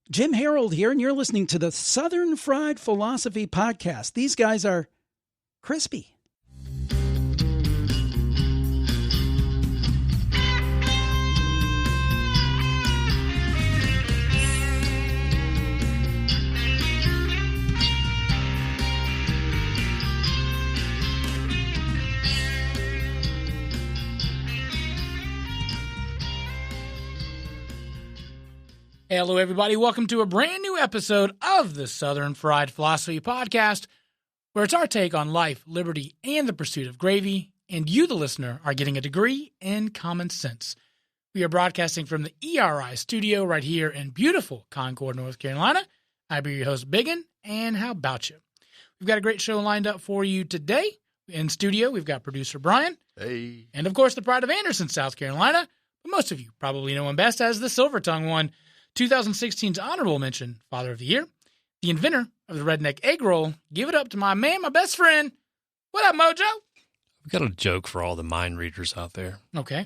Jim Harold here, and you're listening to the Southern Fried Philosophy Podcast. These guys are crispy. Hello, everybody. Welcome to a brand new episode of the Southern Fried Philosophy Podcast, where it's our take on life, liberty, and the pursuit of gravy, and you, the listener, are getting a degree in common sense. We are broadcasting from the ERI studio right here in beautiful Concord, North Carolina. I'll be your host, Biggin, and how about you? We've got a great show lined up for you today. In studio, we've got producer Brian. Hey. And, of course, the pride of Anderson, South Carolina. But most of you probably know him best as the Silver Tongue one. 2016's honorable mention, Father of the Year, the inventor of the redneck egg roll. Give it up to my man, my best friend. What up, Mojo? We've got a joke for all the mind readers out there. Okay.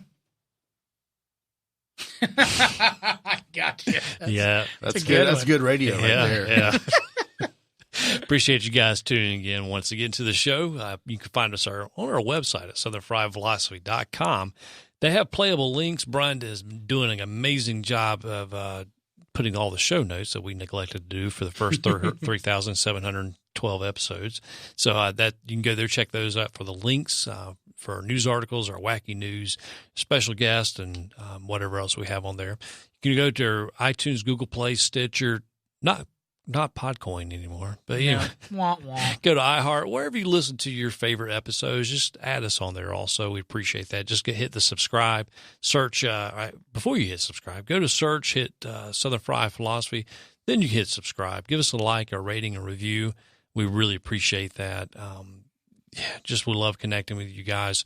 I gotcha. That's good. That's good radio right there. Yeah. Appreciate you guys tuning in once again to the show. You can find us on our website at southernfriedphilosophy.com. They have playable links. Brian is doing an amazing job of putting all the show notes that we neglected to do for the first 3,712 episodes. So that you can go there, check those out for the links for our news articles, our wacky news, special guests, and whatever else we have on there. You can go to iTunes, Google Play, Stitcher, not Podcoin anymore, but anyway, go to iHeart, wherever you listen to your favorite episodes, just add us on there also. We appreciate that. Just hit the subscribe, search, before you hit subscribe, go to search, hit Southern Fried Philosophy, then you hit subscribe. Give us a like, a rating, a review. We really appreciate that. We love connecting with you guys.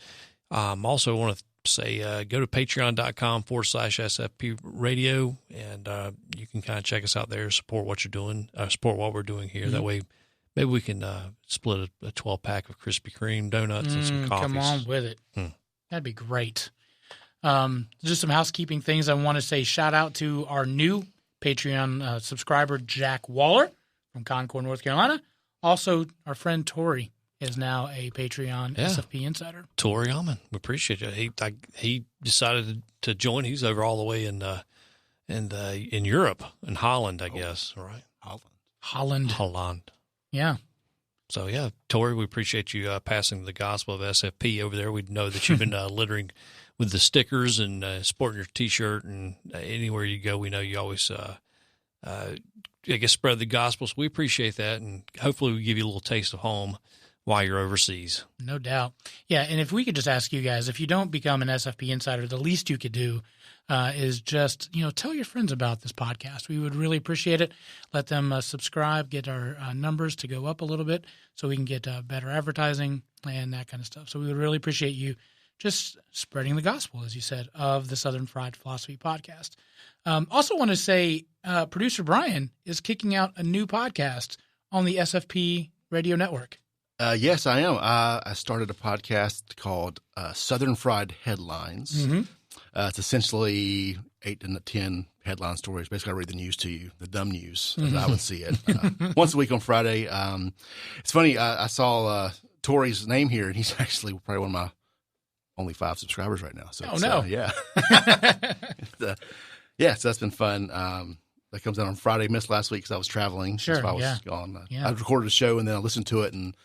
Also want to say go to patreon.com/SFP radio, and you can kind of check us out there, support what you're doing, support what we're doing here. Mm-hmm. That way maybe we can split a 12-pack of Krispy Kreme donuts and some coffees. Come on with it. That'd be great. Just some housekeeping things. I want to say shout out to our new Patreon subscriber, Jack Waller from Concord, North Carolina. Also, our friend Tori is now a Patreon SFP Insider. Tori Alman, we appreciate it. He decided to join. He's over all the way in Europe, in Holland, I guess, right? Holland. Yeah. So, Tori, we appreciate you passing the gospel of SFP over there. We know that you've been littering with the stickers and sporting your T-shirt, and anywhere you go, we know you always, spread the gospel. So we appreciate that, and hopefully we give you a little taste of home while you're overseas. No doubt. Yeah, and if we could just ask you guys, if you don't become an SFP Insider, the least you could do is just, tell your friends about this podcast. We would really appreciate it. Let them subscribe, get our numbers to go up a little bit so we can get better advertising and that kind of stuff. So we would really appreciate you just spreading the gospel, as you said, of the Southern Fried Philosophy Podcast. Also want to say producer Brian is kicking out a new podcast on the SFP Radio Network. Yes, I am. I started a podcast called Southern Fried Headlines. Mm-hmm. It's essentially 8 to 10 headline stories. Basically, I read the news to you, the dumb news, as I would see it, once a week on Friday. It's funny. I saw Tori's name here, and he's actually probably one of my only 5 subscribers right now. So yeah. So that's been fun. That comes out on Friday. Missed last week because I was traveling. Sure, so I was gone. I recorded a show, and then I listened to it, and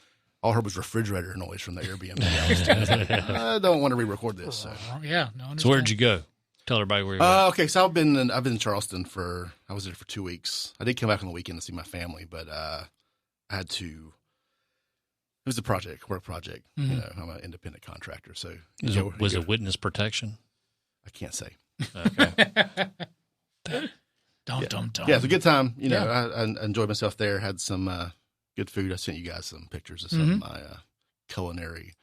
all I heard was refrigerator noise from the Airbnb. I don't want to re-record this. So. So where'd you go? Tell everybody where you were. Okay, so I've been in Charleston I was there for 2 weeks. I did come back on the weekend to see my family, but I had to. It was a work project. Mm-hmm. I'm an independent contractor, so was it witness protection? I can't say. Okay. Don't. Yeah, it's a good time. I enjoyed myself there. Had some good food. I sent you guys some pictures of some of my culinary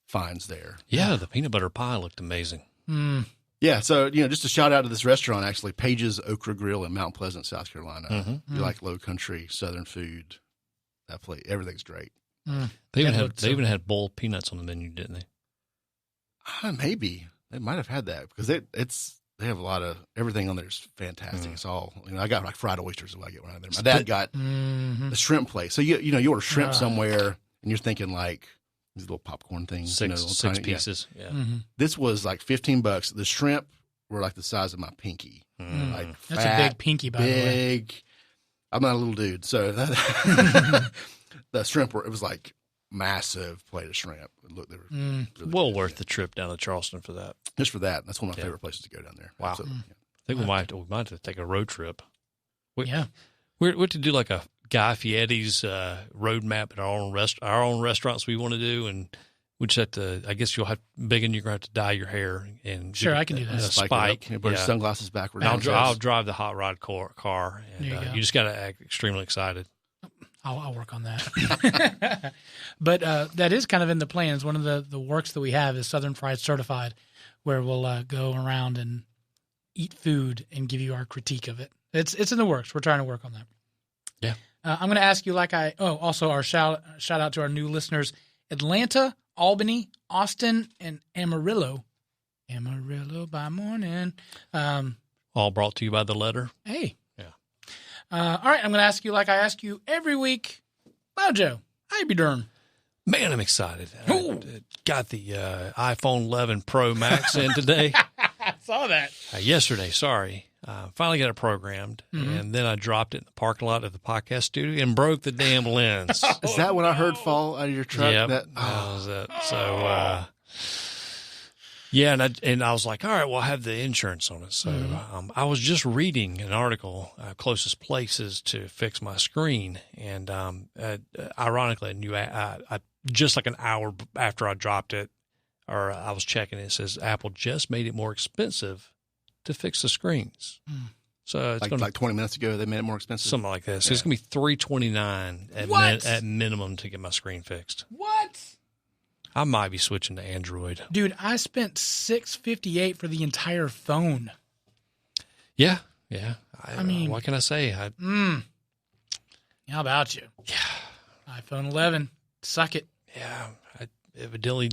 finds there. Yeah, the peanut butter pie looked amazing. Mm. Yeah, so, just a shout out to this restaurant, actually, Page's Okra Grill in Mount Pleasant, South Carolina. Mm-hmm. If you like low country, southern food, that place, everything's great. Mm. They even had boiled peanuts on the menu, didn't they? Maybe. They might have had that because they they have a lot of everything on there is fantastic. It's all I got like fried oysters when I get one out of there. My dad got a shrimp place. So you order shrimp somewhere and you're thinking like these little popcorn things, six tiny pieces. Yeah. This was like $15. The shrimp were like the size of my pinky. Like That's fat, a big pinky, by the way. big. I'm not a little dude, so the shrimp it was like massive plate of shrimp. Look, they were really well worth the trip down to Charleston for that. just for that. That's one of my favorite places to go down there. Wow. Absolutely. I think we might have to take a road trip. Yeah. We're to do like a Guy Fieri's road map at our own restaurants we want to do, and we just have to. I guess you're going to have to dye your hair and Sure, I can do that. Yeah, spike. Put your sunglasses backwards. I'll drive the hot rod car, and you just got to act extremely excited. I'll work on that. But that is kind of in the plans. One of the works that we have is Southern Fried Certified, where we'll go around and eat food and give you our critique of it. It's in the works. We're trying to work on that. Yeah. I'm going to ask you also our shout out to our new listeners, Atlanta, Albany, Austin, and Amarillo. Amarillo by morning. All brought to you by the letter. Hey. Yeah. All right, I'm going to ask you like I ask you every week. Mojo, how you be doing? Man, I'm excited. I got the iPhone 11 Pro Max in today. I saw that. Yesterday, sorry. Finally got it programmed, and then I dropped it in the parking lot of the podcast studio and broke the damn lens. Is that what I heard fall out of your truck? Yep, that was it. So, and I was like, all right, well, I have the insurance on it. So I was just reading an article, closest places to fix my screen, and ironically, I just like an hour after I dropped it, or I was checking it says Apple just made it more expensive to fix the screens. So it's like 20 minutes ago, they made it more expensive. Something like that. So it's going to be $329 at minimum to get my screen fixed. What? I might be switching to Android. Dude, I spent $658 for the entire phone. Yeah. I mean, what can I say? How about you? Yeah. iPhone 11, suck it. Yeah. Evidently,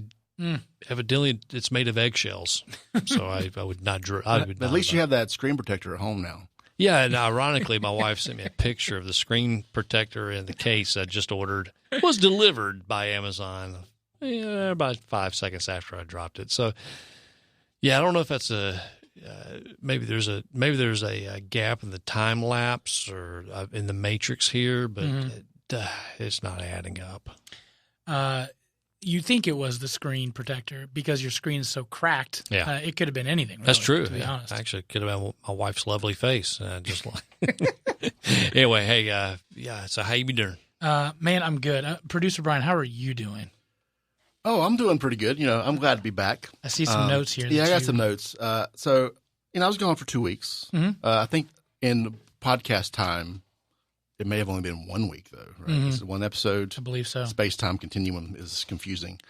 it's made of eggshells. So I would not. At least you have that screen protector at home now. Yeah, and ironically, my wife sent me a picture of the screen protector in the case I just ordered. It was delivered by Amazon about 5 seconds after I dropped it. So, yeah, I don't know if that's maybe there's a gap in the time lapse or in the matrix here, but it's not adding up. You think it was the screen protector because your screen is so cracked. Yeah. It could have been anything. Really, that's true. To be honest. Actually, it could have been my wife's lovely face. Just like anyway, hey, so how you be doing? Man, I'm good. Producer Brian, how are you doing? Oh, I'm doing pretty good. I'm glad to be back. I see some notes here. Yeah, I got some notes. So, I was gone for 2 weeks. I think in podcast time, it may have only been 1 week, though, right? This is one episode. I believe so. Space-time continuum is confusing.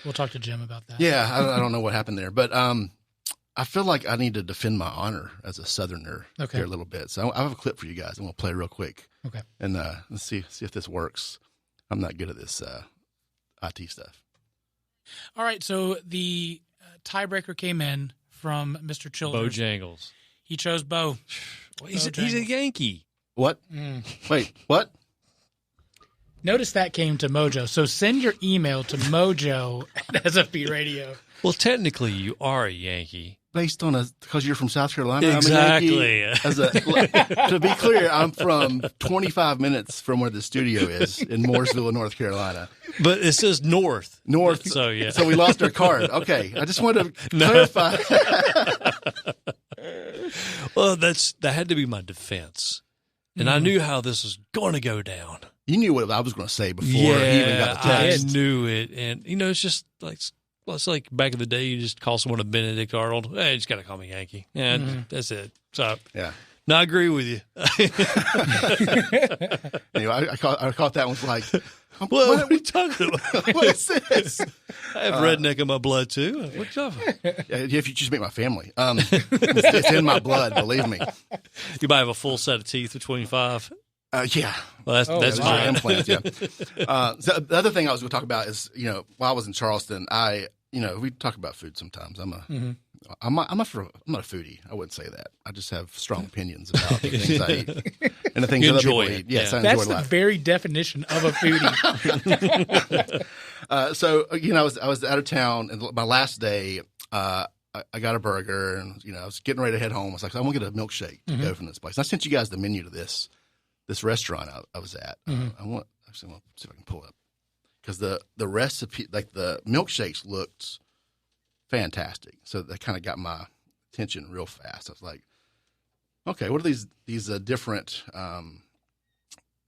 We'll talk to Jim about that. Yeah, I don't know what happened there. But I feel like I need to defend my honor as a Southerner here a little bit. So I have a clip for you guys. I'm going to play real quick. Okay. And let's see if this works. I'm not good at this IT stuff. All right, so the tiebreaker came in from Mr. Childers. Bojangles. He chose Bo. He's a Yankee. What? Wait, what? Notice that came to Mojo. So send your email to Mojo at SFP Radio. Well, technically, you are a Yankee. Based on because you're from South Carolina. Exactly. To be clear, I'm from 25 minutes from where the studio is in Mooresville, North Carolina. But it says north. North. So, yeah. So we lost our card. Okay. I just wanted to clarify. Well, that had to be my defense. And I knew how this was going to go down. You knew what I was going to say before he even got the text. I knew it. And, it's just like, it's like back in the day, you just call someone a Benedict Arnold. Hey, you just got to call me Yankee. Yeah, that's it. So, yeah. No, I agree with you. Anyway, I caught that one like, what are we talking about? What is this? I have redneck in my blood, too. What are you talking about? Yeah, if you just meet my family. It's in my blood, believe me. You might have a full set of teeth with 25. Yeah. Well, that's my implants, yeah. So the other thing I was going to talk about is, while I was in Charleston, we talk about food sometimes. I'm I'm not a foodie. I wouldn't say that. I just have strong opinions about the things I eat and the things other people eat. Yes, I enjoy That's a lot. the very definition of a foodie. So I was out of town, and my last day, I got a burger, and I was getting ready to head home. I was like, I want to get a milkshake to go from this place. And I sent you guys the menu to this restaurant I was at. I want to see if I can pull it up, because the recipe, like the milkshakes, looked fantastic. So that kind of got my attention real fast. I was like, okay, what are these different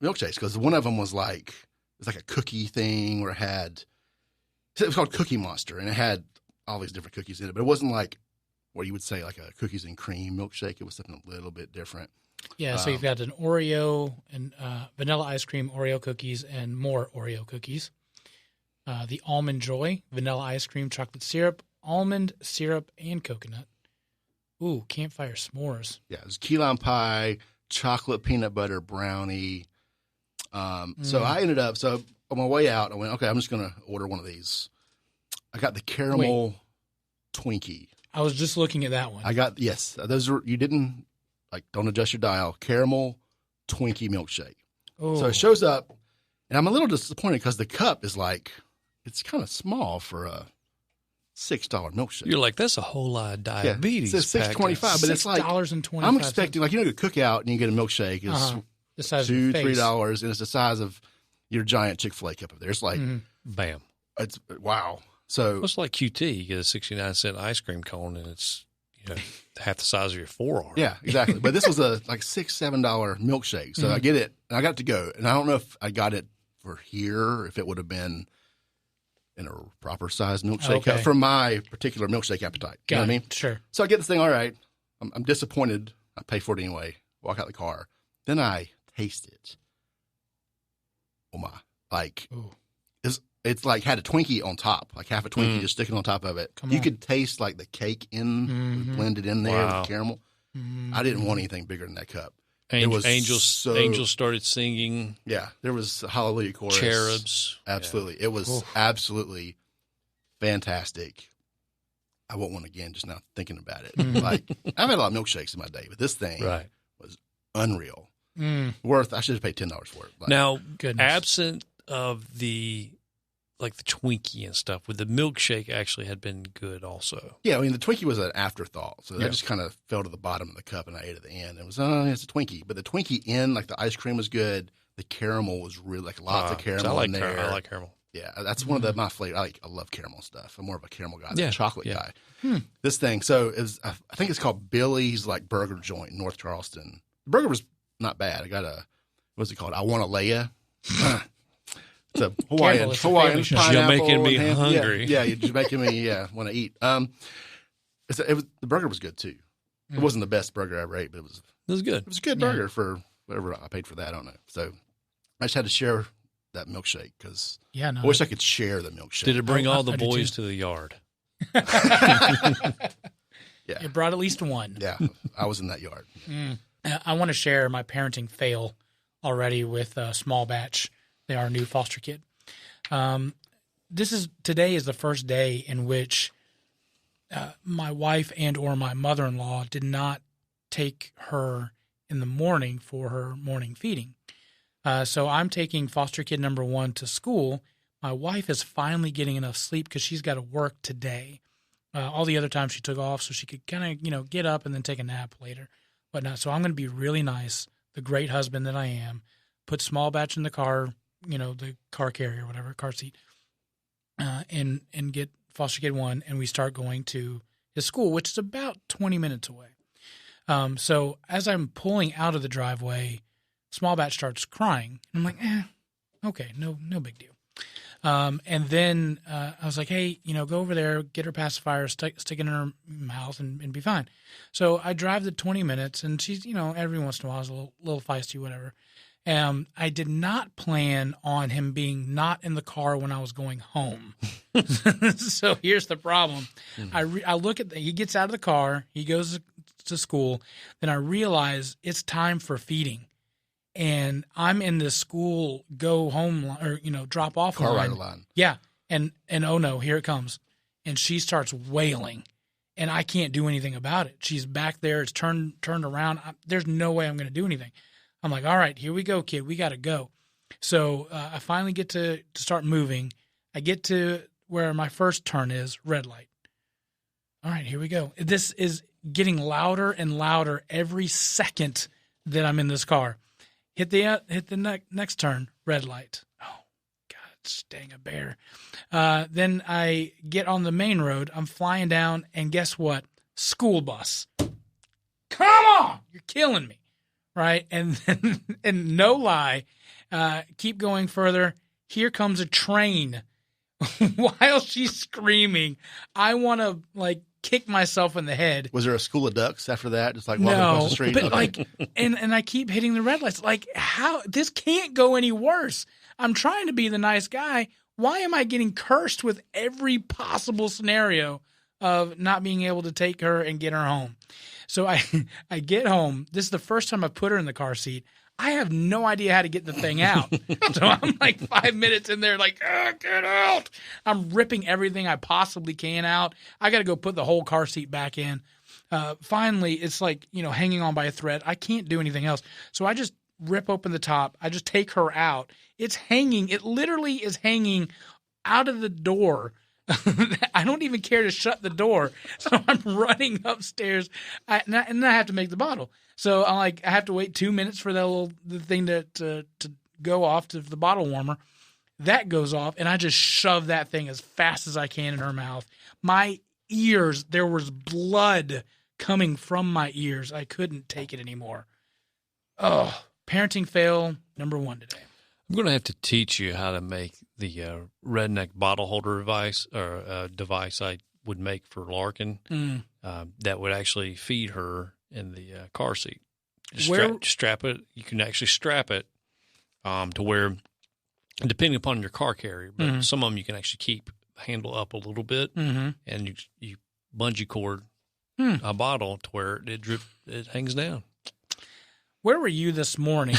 milkshakes? Because one of them was like, it's like a cookie thing where it was called Cookie Monster, and it had all these different cookies in it, but it wasn't like what you would say like a cookies and cream milkshake. It was something a little bit different. Yeah, so you've got an Oreo and vanilla ice cream, Oreo cookies, and more Oreo cookies. The Almond Joy, vanilla ice cream, chocolate syrup, almond syrup, and coconut. Ooh, campfire s'mores. Yeah, it was key lime pie, chocolate peanut butter brownie. So I ended up, on my way out, I went, okay, I'm just going to order one of these. I got the caramel Twinkie. I was just looking at that one. Yes, those are, you didn't, don't adjust your dial, caramel Twinkie milkshake. Ooh. So it shows up, and I'm a little disappointed because the cup is it's kind of small for a $6 milkshake. You're like, that's a whole lot of diabetes. Yeah, it's $6.25, but it's like $6.25. I'm expecting, you go to Cookout and you get a milkshake. It's the size $2, of your face. $3, and it's the size of your giant Chick-fil-A cup up there. It's like, bam. It's wow. So it's like QT. You get a 69-cent ice cream cone, and it's half the size of your forearm. Yeah, exactly. But this was a $6, $7 milkshake. So I get it, and I got it to go. And I don't know if I got it for here, if it would have been in a proper size milkshake cup for my particular milkshake appetite. You know what I mean? Sure. So I get this thing, all right. I'm disappointed. I pay for it anyway. Walk out the car. Then I taste it. Oh my. It's like had a Twinkie on top, like half a Twinkie just sticking on top of it. You could taste like the cake blended in there with the caramel. I didn't want anything bigger than that cup. Angels started singing. Yeah, there was a Hallelujah chorus. Cherubs. Absolutely. Yeah. It was absolutely fantastic. I want one again just now thinking about it. I've had a lot of milkshakes in my day, but this thing was unreal. I should have paid $10 for it. Now, absent of the Twinkie and stuff, would the milkshake actually had been good also? Yeah, I mean, the Twinkie was an afterthought. So that just kind of fell to the bottom of the cup and I ate at the end. It was, it's a Twinkie. But the Twinkie the ice cream was good. The caramel was really, lots of caramel in there. I like caramel. Yeah, that's one of my flavors. I love caramel stuff. I'm more of a caramel guy than a chocolate guy. This thing, so I think it's called Billy's burger joint in North Charleston. The burger was not bad. I got what's it called? I want a Leia. It's a Hawaiian pineapple. You're making me hungry. Yeah, you're just making me want to eat. The burger was good too. It wasn't the best burger I ever ate, but it was good. It was a good burger for whatever I paid for that. I don't know. So I just had to share that milkshake because I wish I could share the milkshake. Did it bring all the boys to the yard? Yeah, it brought at least one. Yeah, I was in that yard. I want to share my parenting fail already with Small Batch. They are our new foster kid. Today is the first day in which my wife and or my mother-in-law did not take her in the morning for her morning feeding. So I'm taking foster kid number 1 to school. My wife is finally getting enough sleep because she's got to work today. All the other times she took off so she could kind of, get up and then take a nap later. Whatnot. So I'm going to be really nice, the great husband that I am, put Small Batch in the car, the car carrier, whatever, car seat, and get foster kid 1, and we start going to his school, which is about 20 minutes away. So as I'm pulling out of the driveway, Small Batch starts crying. I'm like, okay, no big deal. And then I was like, hey, go over there, get her pacifier, stick it in her mouth, and be fine. So I drive the 20 minutes, and she's, every once in a while is a little feisty, whatever. I did not plan on him being not in the car when I was going home. So here's the problem. I look at he gets out of the car, he goes to school, then I realize it's time for feeding. And I'm in the school go home or drop off car rider line. Yeah, and oh no, here it comes, and she starts wailing, and I can't do anything about it. She's back there. It's turned around. There's no way I'm going to do anything. I'm like, all right, here we go, kid. We got to go. So I finally get to start moving. I get to where my first turn is, red light. All right, here we go. This is getting louder and louder every second that I'm in this car. Hit the next turn, red light. Oh, God, dang a bear. Then I get on the main road. I'm flying down, and guess what? School bus. Come on! You're killing me, right? And no lie, keep going further. Here comes a train. While she's screaming, I want to, like, kick myself in the head. Was there a school of ducks after that? Just like walking across the street? But like, and I keep hitting the red lights. Like, how this can't go any worse. I'm trying to be the nice guy. Why am I getting cursed with every possible scenario of not being able to take her and get her home? So I get home. This is the first time I've put her in the car seat. I have no idea how to get the thing out. So I'm like 5 minutes in there like, get out. I'm ripping everything I possibly can out. I got to go put the whole car seat back in. Finally, it's like, hanging on by a thread. I can't do anything else. So I just rip open the top. I just take her out. It's hanging. It literally is hanging out of the door. I don't even care to shut the door. So I'm running upstairs and then I have to make the bottle. So I have to wait 2 minutes for the thing to go off to the bottle warmer. That goes off, and I just shove that thing as fast as I can in her mouth. My ears, there was blood coming from my ears. I couldn't take it anymore. Oh, parenting fail number 1 today. I'm going to have to teach you how to make the redneck bottle holder device I would make for Larkin that would actually feed her in the car seat. Strap it. You can actually strap it to where, depending upon your car carrier, but some of them you can actually keep the handle up a little bit, and you bungee cord a bottle to where it hangs down. Where were you this morning?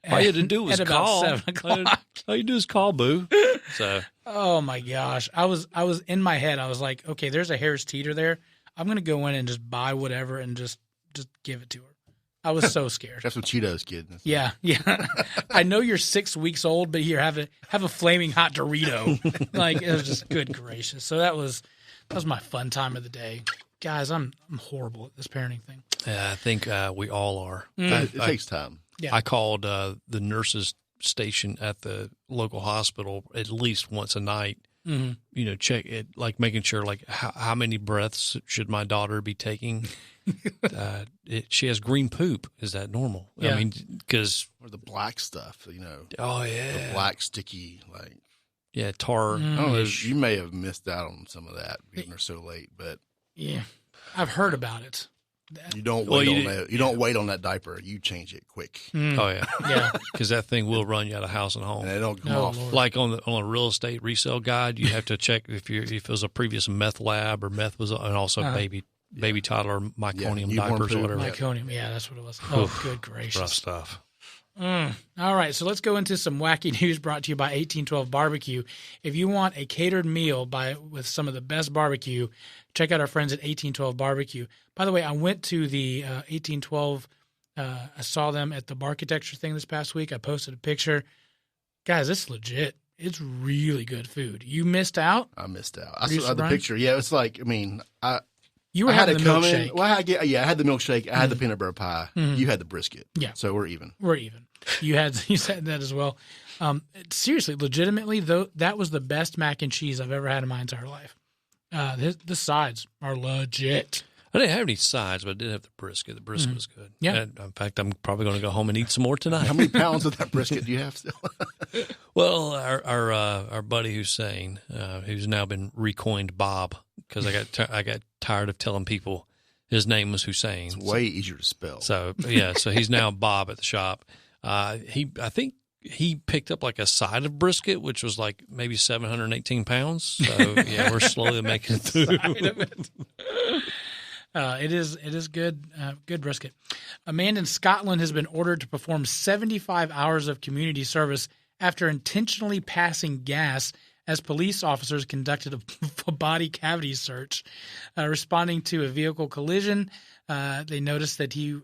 All you had to do was call. 7 o'clock. All you do is call, boo. So. Oh my gosh, I was in my head. I was like, okay, there's a Harris Teeter there. I'm gonna go in and just buy whatever and just give it to her. I was so scared. Have some Cheetos, kid. Yeah. I know you're 6 weeks old, but here, have a flaming hot Dorito. Like, it was just good gracious. So that was my fun time of the day. Guys, I'm horrible at this parenting thing. Yeah, I think we all are. It takes time. Yeah. I called the nurses station at the local hospital at least once a night. Check it, like making sure, like how many breaths should my daughter be taking? She has green poop. Is that normal? Yeah. I mean, because or the black stuff, Oh yeah, the black sticky tar. I don't know. You may have missed out on some of that because they're so late, but yeah, I've heard about it. You don't wait on that. You don't wait on that diaper. You change it quick. Oh yeah, because that thing will run you out of house and home. And they don't come off. Lord. Like on a real estate resale guide, you have to check if it was a previous meth lab or meth was, and also baby toddler meconium diapers or whatever. Meconium, yeah, that's what it was. Oh, good gracious, rough stuff. All right, so let's go into some wacky news brought to you by 1812 Barbecue. If you want a catered meal with some of the best barbecue, check out our friends at 1812 Barbecue. By the way, I went to the 1812. I saw them at the Barkitecture thing this past week. I posted a picture. Guys, it's legit. It's really good food. You missed out? I missed out. I saw the picture. Yeah, it's like, you were having the milkshake. I had the milkshake. I had the peanut butter pie. You had the brisket. Yeah. So we're even. You said that as well. Seriously, legitimately, though, that was the best mac and cheese I've ever had in my entire life. The sides are legit. I didn't have any sides, but I did have the brisket. The brisket was good. Yeah. And in fact, I'm probably going to go home and eat some more tonight. How many pounds of that brisket do you have still? Well, our buddy Hussein, who's now been recoined Bob, because I got tired of telling people his name was Hussein. It's way easier to spell. So he's now Bob at the shop. I think he picked up like a side of brisket, which was like maybe 718 pounds. So yeah, we're slowly making it through. It is good brisket. A man in Scotland has been ordered to perform 75 hours of community service after intentionally passing gas as police officers conducted a body cavity search. Responding to a vehicle collision, they noticed that the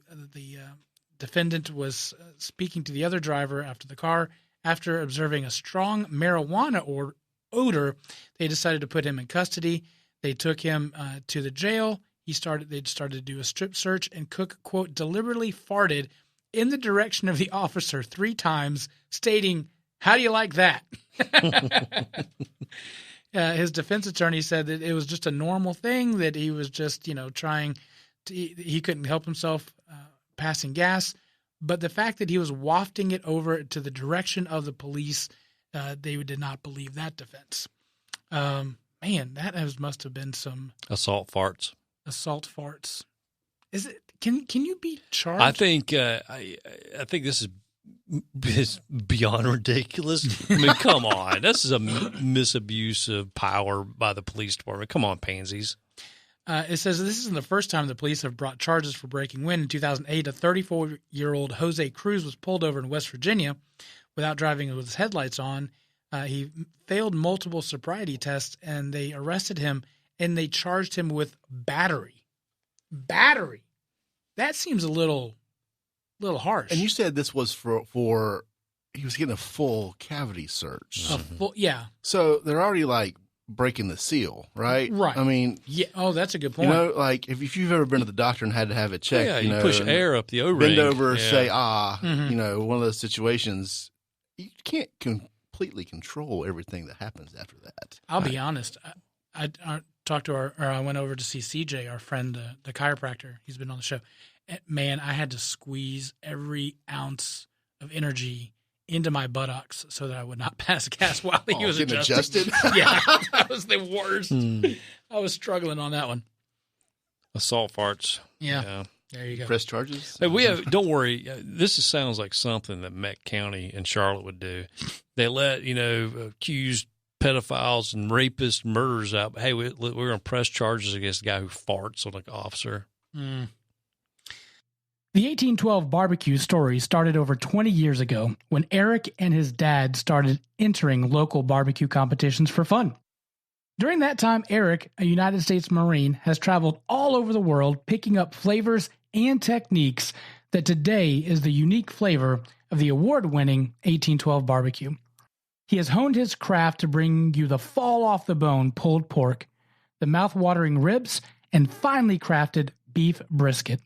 defendant was speaking to the other driver after the car. After observing a strong marijuana odor, they decided to put him in custody. They took him to the jail. They started to do a strip search, and Cook, quote, deliberately farted in the direction of the officer 3 times, stating, "How do you like that?" His defense attorney said that it was just a normal thing, that he was just, trying to, he couldn't help himself passing gas. But the fact that he was wafting it over to the direction of the police, they did not believe that defense. Man, that must have been some assault farts. Is it? Can you be charged? I think this is beyond ridiculous. I mean, come on. This is a misabuse of power by the police department. Come on, pansies. It says this isn't the first time the police have brought charges for breaking wind. In 2008, a 34-year-old Jose Cruz was pulled over in West Virginia without driving with his headlights on. He failed multiple sobriety tests, and they arrested him, and they charged him with battery. Battery. That seems a little harsh. And you said this was for he was getting a full cavity search. Yeah. So they're already like breaking the seal, right? Right. I mean, yeah. Oh, that's a good point. Like if you've ever been to the doctor and had to have it checked, you push air up the O-ring. Bend over, say, Mm-hmm. one of those situations, you can't completely control everything that happens after that. I'll be honest. I talked to I went over to see CJ, our friend, the chiropractor. He's been on the show. Man, I had to squeeze every ounce of energy into my buttocks so that I would not pass gas while he was adjusted. Yeah, that was the worst. I was struggling on that one. Assault farts. Yeah. There you go. Press charges. Hey, don't worry. This sounds like something that Meck County and Charlotte would do. They let accused pedophiles and rapists, murderers out. But hey, we're going to press charges against the guy who farts on an officer. The 1812 barbecue story started over 20 years ago when Eric and his dad started entering local barbecue competitions for fun. During that time, Eric, a United States Marine, has traveled all over the world picking up flavors and techniques that today is the unique flavor of the award-winning 1812 barbecue. He has honed his craft to bring you the fall-off-the-bone pulled pork, the mouth-watering ribs, and finely crafted beef brisket.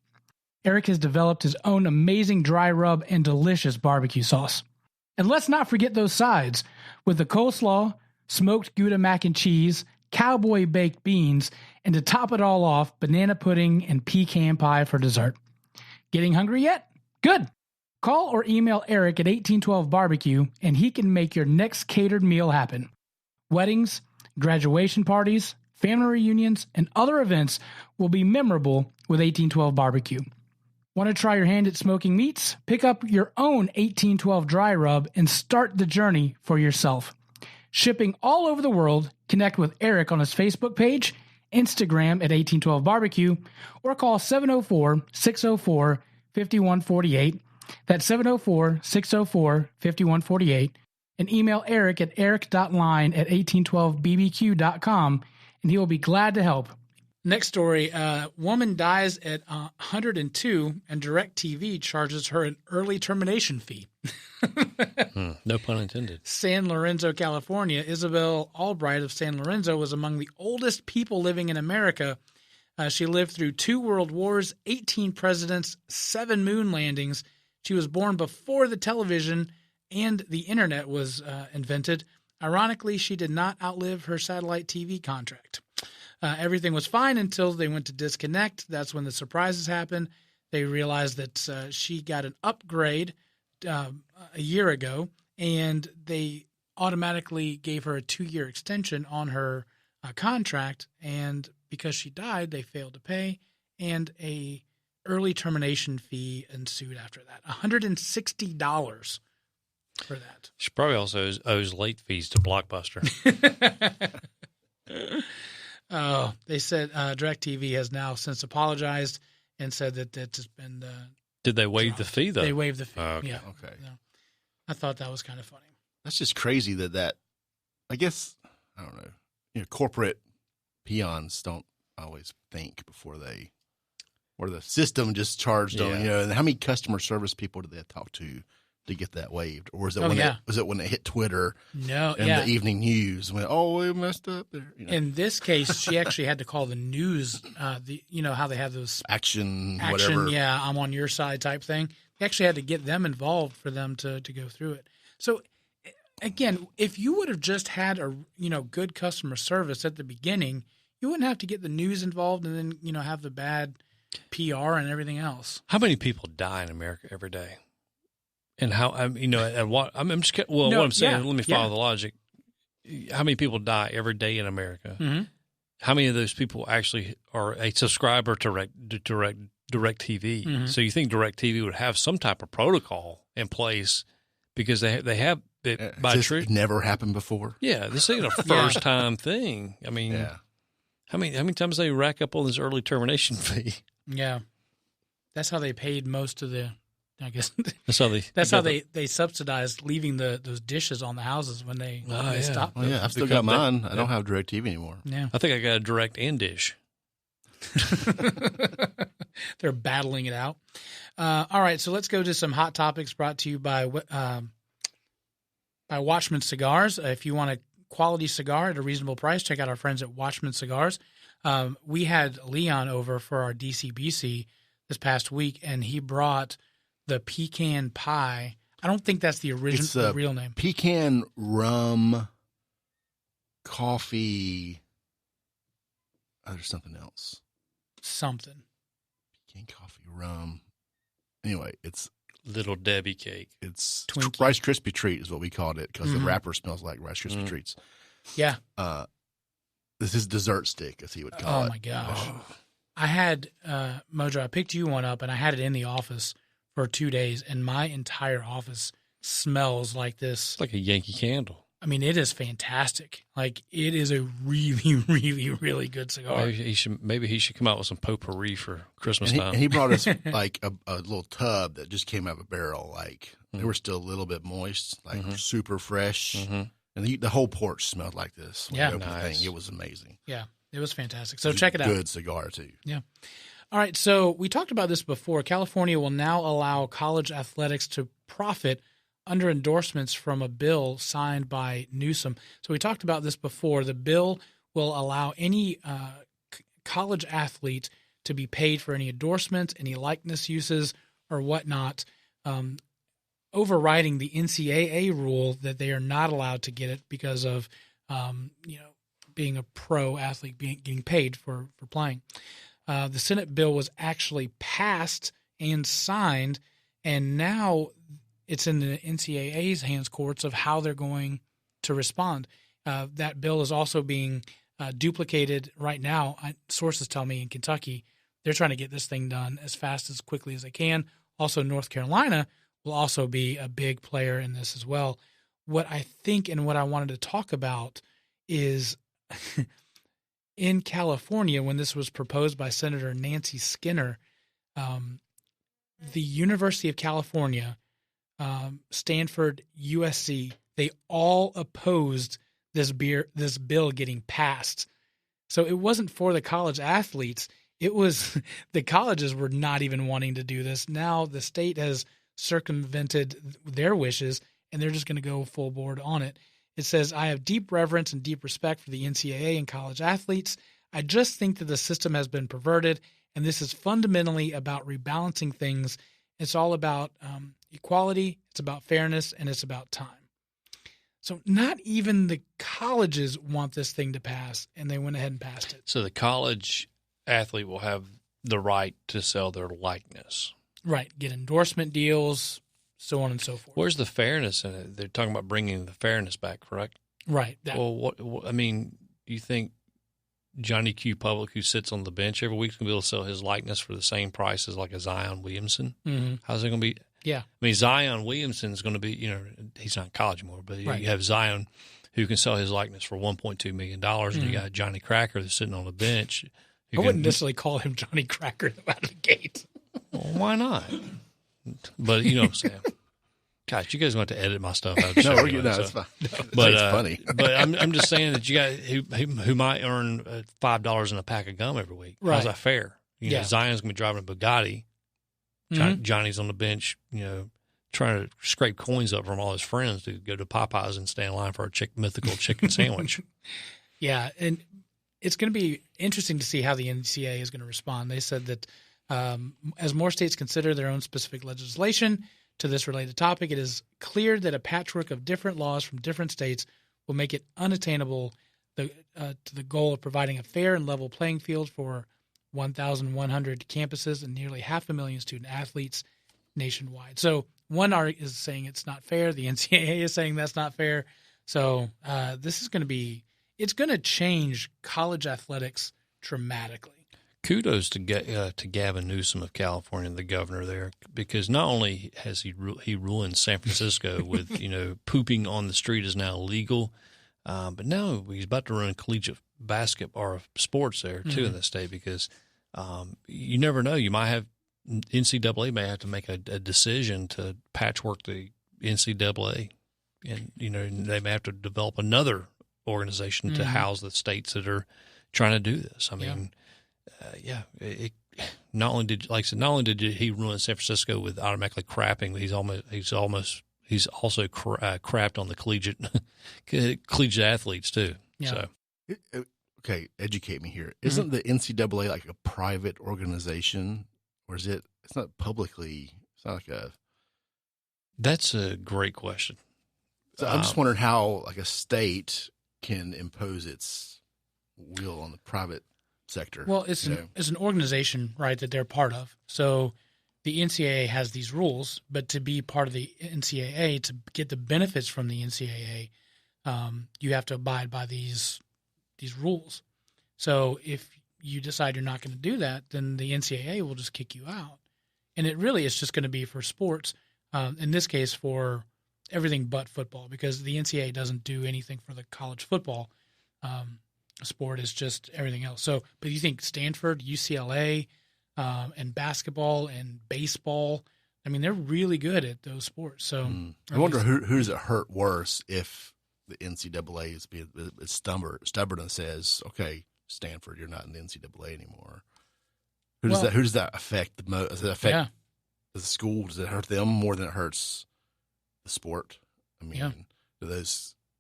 Eric has developed his own amazing dry rub and delicious barbecue sauce. And let's not forget those sides, with the coleslaw, smoked Gouda mac and cheese, cowboy baked beans, and to top it all off, banana pudding and pecan pie for dessert. Getting hungry yet? Good! Call or email Eric at 1812 Barbecue, and he can make your next catered meal happen. Weddings, graduation parties, family reunions, and other events will be memorable with 1812 Barbecue. Want to try your hand at smoking meats? Pick up your own 1812 dry rub and start the journey for yourself. Shipping all over the world, connect with Eric on his Facebook page, Instagram at 1812 Barbecue, or call 704-604-5148. That's 704-604-5148. And email Eric at eric.line@1812bbq.com, and he will be glad to help. Next story, woman dies at 102, and DirectTV charges her an early termination fee. No pun intended. San Lorenzo, California. Isabel Albright of San Lorenzo was among the oldest people living in America. She lived through 2 world wars, 18 presidents, 7 moon landings. She was born before the television and the internet was invented. Ironically, she did not outlive her satellite TV contract. Everything was fine until they went to disconnect. That's when the surprises happened. They realized that she got an upgrade a year ago, and they automatically gave her a 2-year extension on her contract. And because she died, they failed to pay, and a early termination fee ensued after that. $160 for that. She probably also owes late fees to Blockbuster. Oh, they said DirectTV has now since apologized and said that it's been. Did they waive the fee, though? They waived the fee. Okay. Yeah. Okay. Yeah. I thought that was kind of funny. That's just crazy that I guess I don't know, corporate peons don't always think before they, or the system just charged them, and how many customer service people did they talk to get that waived? Or was it when it hit Twitter the evening news when, we messed up there? In this case, she actually had to call the news, how they have those action, whatever. Yeah, I'm on your side type thing. They actually had to get them involved for them to go through it. So again, if you would have just had a good customer service at the beginning, you wouldn't have to get the news involved and then have the bad PR and everything else. How many people die in America every day? And how what I'm saying. Let me follow the logic. How many people die every day in America? Mm-hmm. How many of those people actually are a subscriber to DirectTV? Mm-hmm. So you think DirectTV would have some type of protocol in place because they have it by truth. Never happened before. Yeah, this ain't a first time thing. I mean, how many times they rack up on this early termination fee? Yeah, that's how they paid most of the. I guess that's how they subsidized leaving those dishes on the houses when they stopped. Oh, yeah, I've still got mine. I don't have DirectTV anymore. Yeah, I think I got a Direct and Dish. They're battling it out. All right, so let's go to some hot topics brought to you by Watchman Cigars. If you want a quality cigar at a reasonable price, check out our friends at Watchman Cigars. We had Leon over for our DCBC this past week, and he brought the pecan pie. I don't think that's the original, the real name. Pecan rum, coffee. Oh, there's something else. Something. Pecan coffee rum. Anyway, it's Little Debbie cake. It's Rice Krispie treat is what we called it because the wrapper smells like Rice Krispie treats. Yeah. This is dessert stick, as he would call it. Oh my gosh! I had Mojo. I picked you one up, and I had it in the office for 2 days, and my entire office smells like this. It's like a Yankee Candle. I mean, it is fantastic. Like, it is a really, really, really good cigar. Maybe he should come out with some potpourri for Christmas time. And he brought us like a little tub that just came out of a barrel. Like they were still a little bit moist, like super fresh. Mm-hmm. And the whole porch smelled like this. Yeah, nice. It was amazing. Yeah, it was fantastic. So check it out. Good cigar too. Yeah. All right, so we talked about this before. California will now allow college athletics to profit under endorsements from a bill signed by Newsom. So we talked about this before. The bill will allow any college athlete to be paid for any endorsements, any likeness uses, or whatnot, overriding the NCAA rule that they are not allowed to get it because of being a pro athlete, getting paid for playing. The Senate bill was actually passed and signed, and now it's in the NCAA's hands courts of how they're going to respond. That bill is also being duplicated right now. Sources tell me in Kentucky, they're trying to get this thing done as fast as quickly as they can. Also, North Carolina will also be a big player in this as well. What I think and what I wanted to talk about is in California, when this was proposed by Senator Nancy Skinner, the University of California, Stanford, USC, they all opposed this bill getting passed. So it wasn't for the college athletes. It was the colleges were not even wanting to do this. Now the state has circumvented their wishes, and they're just going to go full board on it. It says, I have deep reverence and deep respect for the NCAA and college athletes. I just think that the system has been perverted, and this is fundamentally about rebalancing things. It's all about equality, it's about fairness, and it's about time. So not even the colleges want this thing to pass, and they went ahead and passed it. So the college athlete will have the right to sell their likeness. Right, get endorsement deals, so on and so forth. Where's the fairness in it? They're talking about bringing the fairness back, correct? Right. Well, I mean, you think Johnny Q. Public, who sits on the bench every week, is going to be able to sell his likeness for the same price as like a Zion Williamson? Mm-hmm. How's it going to be? Yeah. I mean, Zion Williamson is going to be, he's not in college anymore, but right. You have Zion who can sell his likeness for $1.2 million, and you got Johnny Cracker that's sitting on the bench. I wouldn't necessarily call him Johnny Cracker out of the gate. Well, why not? But you know what I'm saying. Gosh, you guys want to edit my stuff out. No, we're good. No, it's fine. But it's funny. But I'm just saying that you guys who might earn $5 in a pack of gum every week. Right. How's that fair? You know, Zion's gonna be driving a Bugatti. Johnny's on the bench, trying to scrape coins up from all his friends to go to Popeyes and stand in line for a mythical chicken sandwich. Yeah, and it's going to be interesting to see how the NCAA is going to respond. They said that as more states consider their own specific legislation to this related topic, it is clear that a patchwork of different laws from different states will make it unattainable to the goal of providing a fair and level playing field for 1,100 campuses and nearly 500,000 student athletes nationwide. So one is saying it's not fair. The NCAA is saying that's not fair. So this is going to be – it's going to change college athletics dramatically. Kudos to Gavin Newsom of California, the governor there, because not only has he ruined San Francisco with pooping on the street is now illegal, but now he's about to ruin collegiate basketball or sports there too in the state, because you never know, you might have NCAA may have to make a decision to patchwork the NCAA, and they may have to develop another organization to house the states that are trying to do this. I mean. Not only did he ruin San Francisco with automatically crapping, but he's also crapped on the collegiate athletes too. Yeah. So, okay, educate me here. Isn't the NCAA like a private organization, or is it? It's not publicly. It's not like a. That's a great question. So I'm just wondering how like a state can impose its will on the private sector. Well, it's an organization, right, that they're part of. So the NCAA has these rules, but to be part of the NCAA, to get the benefits from the NCAA, you have to abide by these rules. So if you decide you're not going to do that, then the NCAA will just kick you out. And it really is just going to be for sports, in this case for everything but football, because the NCAA doesn't do anything for the college football sport, is just everything else. So, but you think Stanford, UCLA, and basketball and baseball, I mean, they're really good at those sports. So I wonder who does it hurt worse if the NCAA is being stubborn and says, okay, Stanford, you're not in the NCAA anymore. Who does that affect the most? Does it affect the school? Does it hurt them more than it hurts the sport? I mean, do the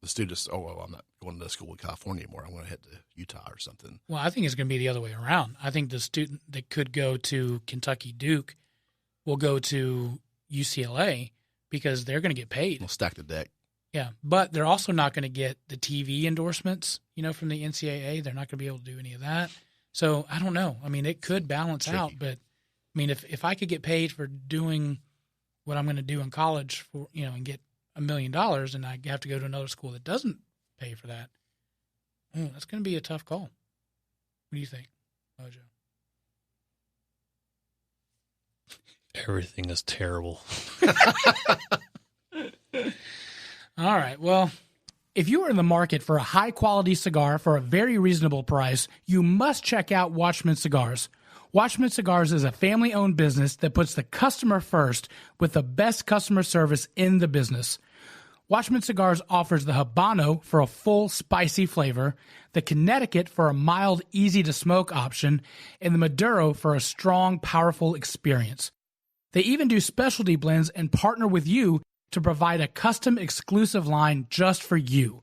students, I'm not going to school in California anymore, I'm going to head to Utah or something. Well, I think it's going to be the other way around. I think the student that could go to Kentucky Duke will go to UCLA because they're going to get paid. We'll stack the deck. Yeah, but they're also not going to get the TV endorsements, from the NCAA. They're not going to be able to do any of that. So I don't know. I mean, it could balance out, but I mean, if I could get paid for doing what I'm going to do in college for, and get $1 million, and I have to go to another school that doesn't pay for that, that's going to be a tough call. What do you think, Mojo? Everything is terrible. All right. Well, if you are in the market for a high-quality cigar for a very reasonable price, you must check out Watchman Cigars. Watchman Cigars is a family-owned business that puts the customer first with the best customer service in the business. Watchman Cigars offers the Habano for a full, spicy flavor, the Connecticut for a mild, easy-to-smoke option, and the Maduro for a strong, powerful experience. They even do specialty blends and partner with you to provide a custom exclusive line just for you.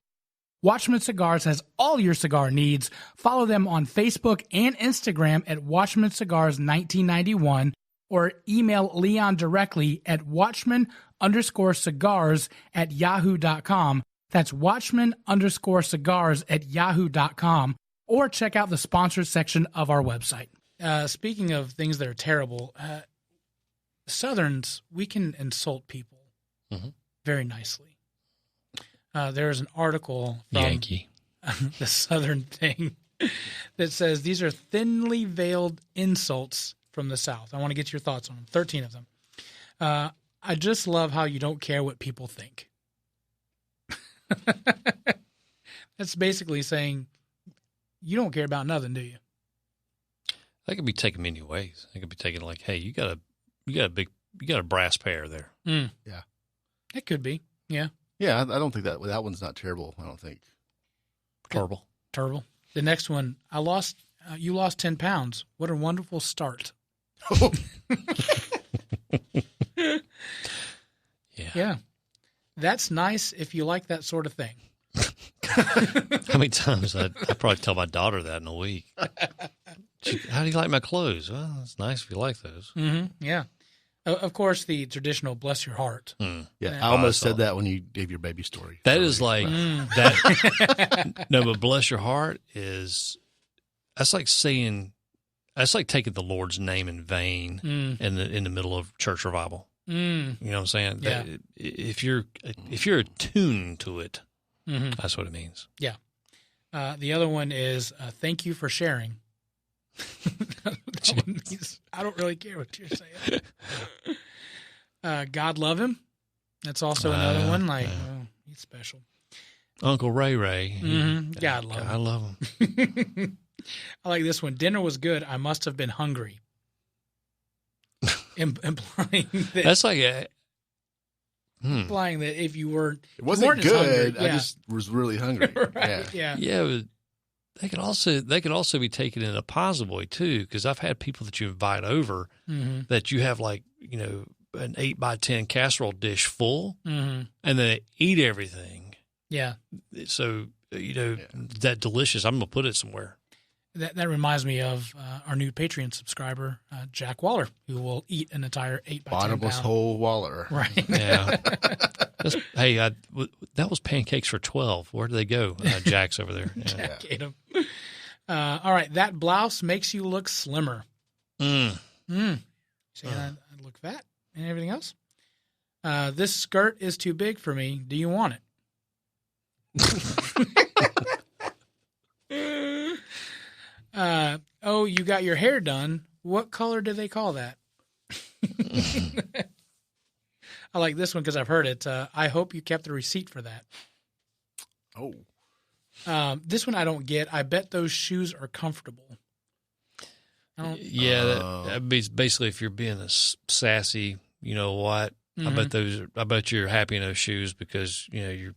Watchman Cigars has all your cigar needs. Follow them on Facebook and Instagram at Watchman Cigars 1991 or email Leon directly at Watchman_cigars@yahoo.com. That's Watchman_cigars@yahoo.com, or check out the sponsored section of our website. Speaking of things that are terrible, Southerns, we can insult people very nicely. There's an article from Yankee, the Southern thing, that says these are thinly veiled insults from the South. I want to get your thoughts on them. 13 of them. I just love how you don't care what people think. That's basically saying you don't care about nothing, do you? That could be taken many ways. It could be taken like, hey, you got a brass pair there. Yeah. It could be. Yeah. Yeah, I don't think that one's not terrible. I don't think. Terrible. The next one, you lost 10 pounds. What a wonderful start. Yeah. That's nice if you like that sort of thing. How many times I probably tell my daughter that in a week. How do you like my clothes? Well, it's nice if you like those. Mm-hmm. Yeah. Of course, the traditional bless your heart. Yeah, I almost said that when you gave your baby story. That is like that. No, but bless your heart that's like taking the Lord's name in vain in the middle of church revival. You know what I'm saying? Yeah. If you're attuned to it, that's what it means. Yeah. The other one is thank you for sharing. That one means, I don't really care what you're saying. God love him. That's also another one. Like, he's special. Uncle Ray. God love him. I love him. I like this one. Dinner was good. I must have been hungry. Implying that That's like implying that if you were, it wasn't good. Hungry, I just was really hungry. Right, yeah. but they could also be taken in a positive way too. Because I've had people that you invite over that you have like an 8x10 casserole dish full, and then they eat everything. Yeah. So that delicious. I'm gonna put it somewhere. That reminds me of our new Patreon subscriber, Jack Waller, who will eat an entire 8x10 bottomless whole Waller. Right. Yeah. That was pancakes for 12. Where do they go? Jack's over there. Yeah. Jack ate them. All right. That blouse makes you look slimmer. Saying I look fat. And everything else? This skirt is too big for me. Do you want it? You got your hair done. What color do they call that? I like this one because I've heard it. I hope you kept the receipt for that. Oh. This one I don't get. I bet those shoes are comfortable. That means basically if you're being a sassy, you know what? I bet you're happy in those shoes because you're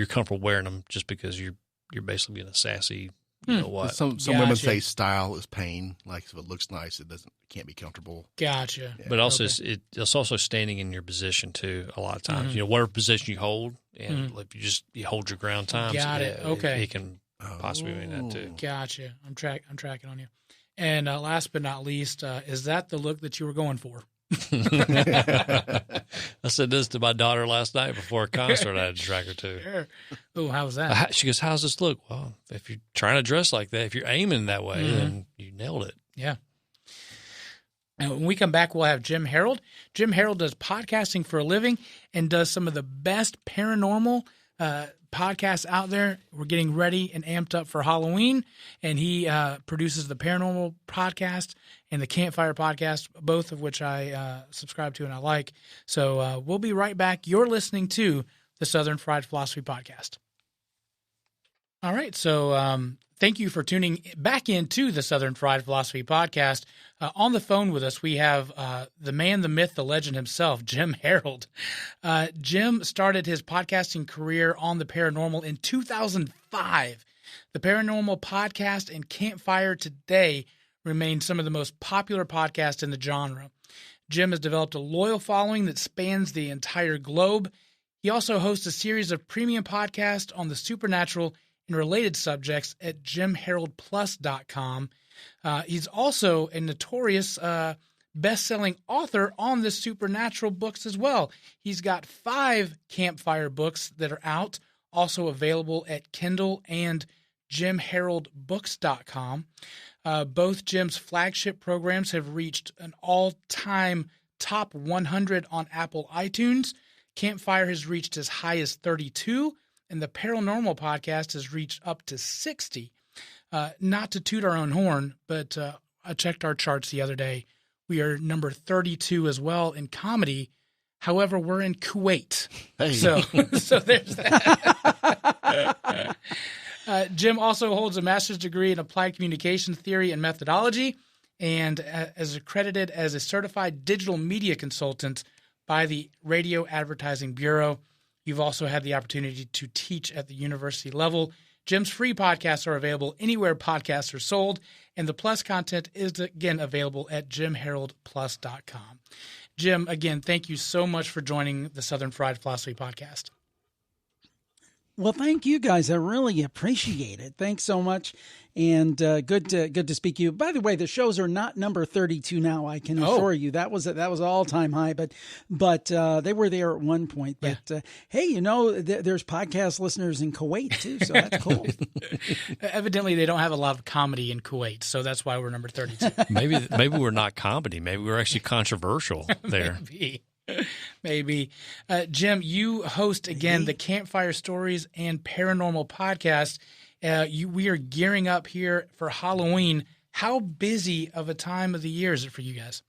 comfortable wearing them just because you're basically being a sassy. You know what? Some women say style is pain. Like if it looks nice, it can't be comfortable. Gotcha. Yeah. But also it's also standing in your position too. A lot of times, whatever position you hold, and if you hold your ground times, got it. Okay, it can possibly mean that too. Gotcha. I'm tracking on you. And last but not least, is that the look that you were going for? I said this to my daughter last night before a concert. I had to track her too. Sure. Oh, how was that? She goes, "How's this look?" Well, if you're trying to dress like that, if you're aiming that way, then you nailed it. Yeah. And when we come back, we'll have Jim Harold. Jim Harold does podcasting for a living and does some of the best paranormal podcasts out there. We're getting ready and amped up for Halloween, and he produces the Paranormal Podcast and the Campfire Podcast, both of which I subscribe to and I like. So we'll be right back. You're listening to the Southern Fried Philosophy Podcast. All right, so thank you for tuning back into the Southern Fried Philosophy Podcast. On the phone with us, we have the man, the myth, the legend himself, Jim Harold. Jim started his podcasting career on the paranormal in 2005. The Paranormal Podcast and Campfire Today remain some of the most popular podcasts in the genre. Jim has developed a loyal following that spans the entire globe. He also hosts a series of premium podcasts on the supernatural and related subjects at jimharoldplus.com. He's also a notorious best-selling author on the supernatural books as well. He's got 5 Campfire books that are out, also available at Kindle and jimharoldbooks.com. Both Jim's flagship programs have reached an all-time top 100 on Apple iTunes. Campfire has reached as high as 32, and the Paranormal Podcast has reached up to 60. Not to toot our own horn, but I checked our charts the other day. We are number 32 as well in comedy. However, we're in Kuwait. Hey. So there's that. Jim also holds a master's degree in applied communication theory and methodology and is accredited as a certified digital media consultant, by the Radio Advertising Bureau. You've also had the opportunity to teach at the university level. Jim's free podcasts are available anywhere podcasts are sold, and the Plus content is, again, available at jimharoldplus.com. Jim, again, thank you so much for joining the Southern Fried Philosophy Podcast. Well, thank you guys. I really appreciate it. Thanks so much. And good to speak to you. By the way, the shows are not number 32 now. I can assure you that was an all-time high, but they were there at one point. But hey, there's podcast listeners in Kuwait too, so that's cool. Evidently, they don't have a lot of comedy in Kuwait, so that's why we're number 32. Maybe we're not comedy. Maybe we're actually controversial there. Maybe. Jim, you host, again, the Campfire Stories and Paranormal podcast. We are gearing up here for Halloween. How busy of a time of the year is it for you guys?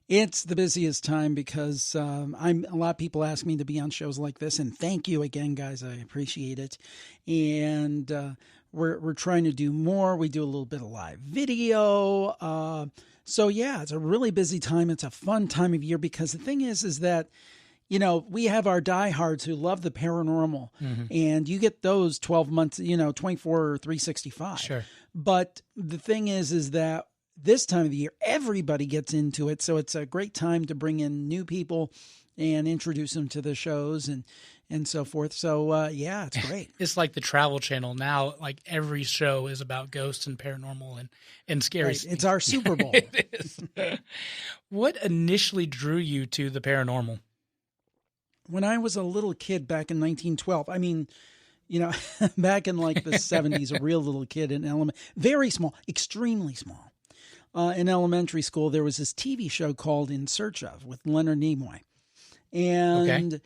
It's the busiest time because a lot of people ask me to be on shows like this, and thank you again, guys. I appreciate it. And we're trying to do more. We do a little bit of live video. So yeah, it's a really busy time. It's a fun time of year because the thing is that, we have our diehards who love the paranormal, and you get those 12 months, 24 or 365. Sure. But the thing is that this time of the year, everybody gets into it. So it's a great time to bring in new people and introduce them to the shows and so forth. So, yeah, it's great. It's like the Travel Channel now. Like every show is about ghosts and paranormal and scary. Right. It's our Super Bowl. It is. What initially drew you to the paranormal? When I was a little kid back in 1912, back in like the 70s, a real little kid very small, extremely small. In elementary school, there was this TV show called In Search Of with Leonard Nimoy. And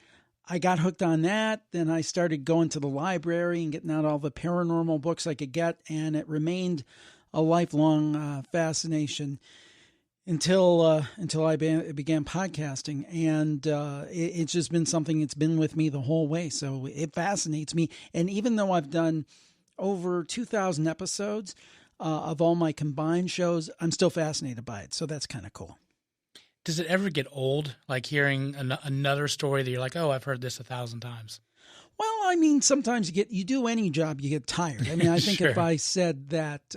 I got hooked on that. Then I started going to the library and getting out all the paranormal books I could get. And it remained a lifelong fascination until I began podcasting. And it's just been something that's been with me the whole way. So it fascinates me. And even though I've done over 2,000 episodes of all my combined shows, I'm still fascinated by it. So that's kind of cool. Does it ever get old, like hearing another story that you're like, oh, I've heard this 1,000 times? Well, sometimes you do any job, you get tired. I think Sure. If I said that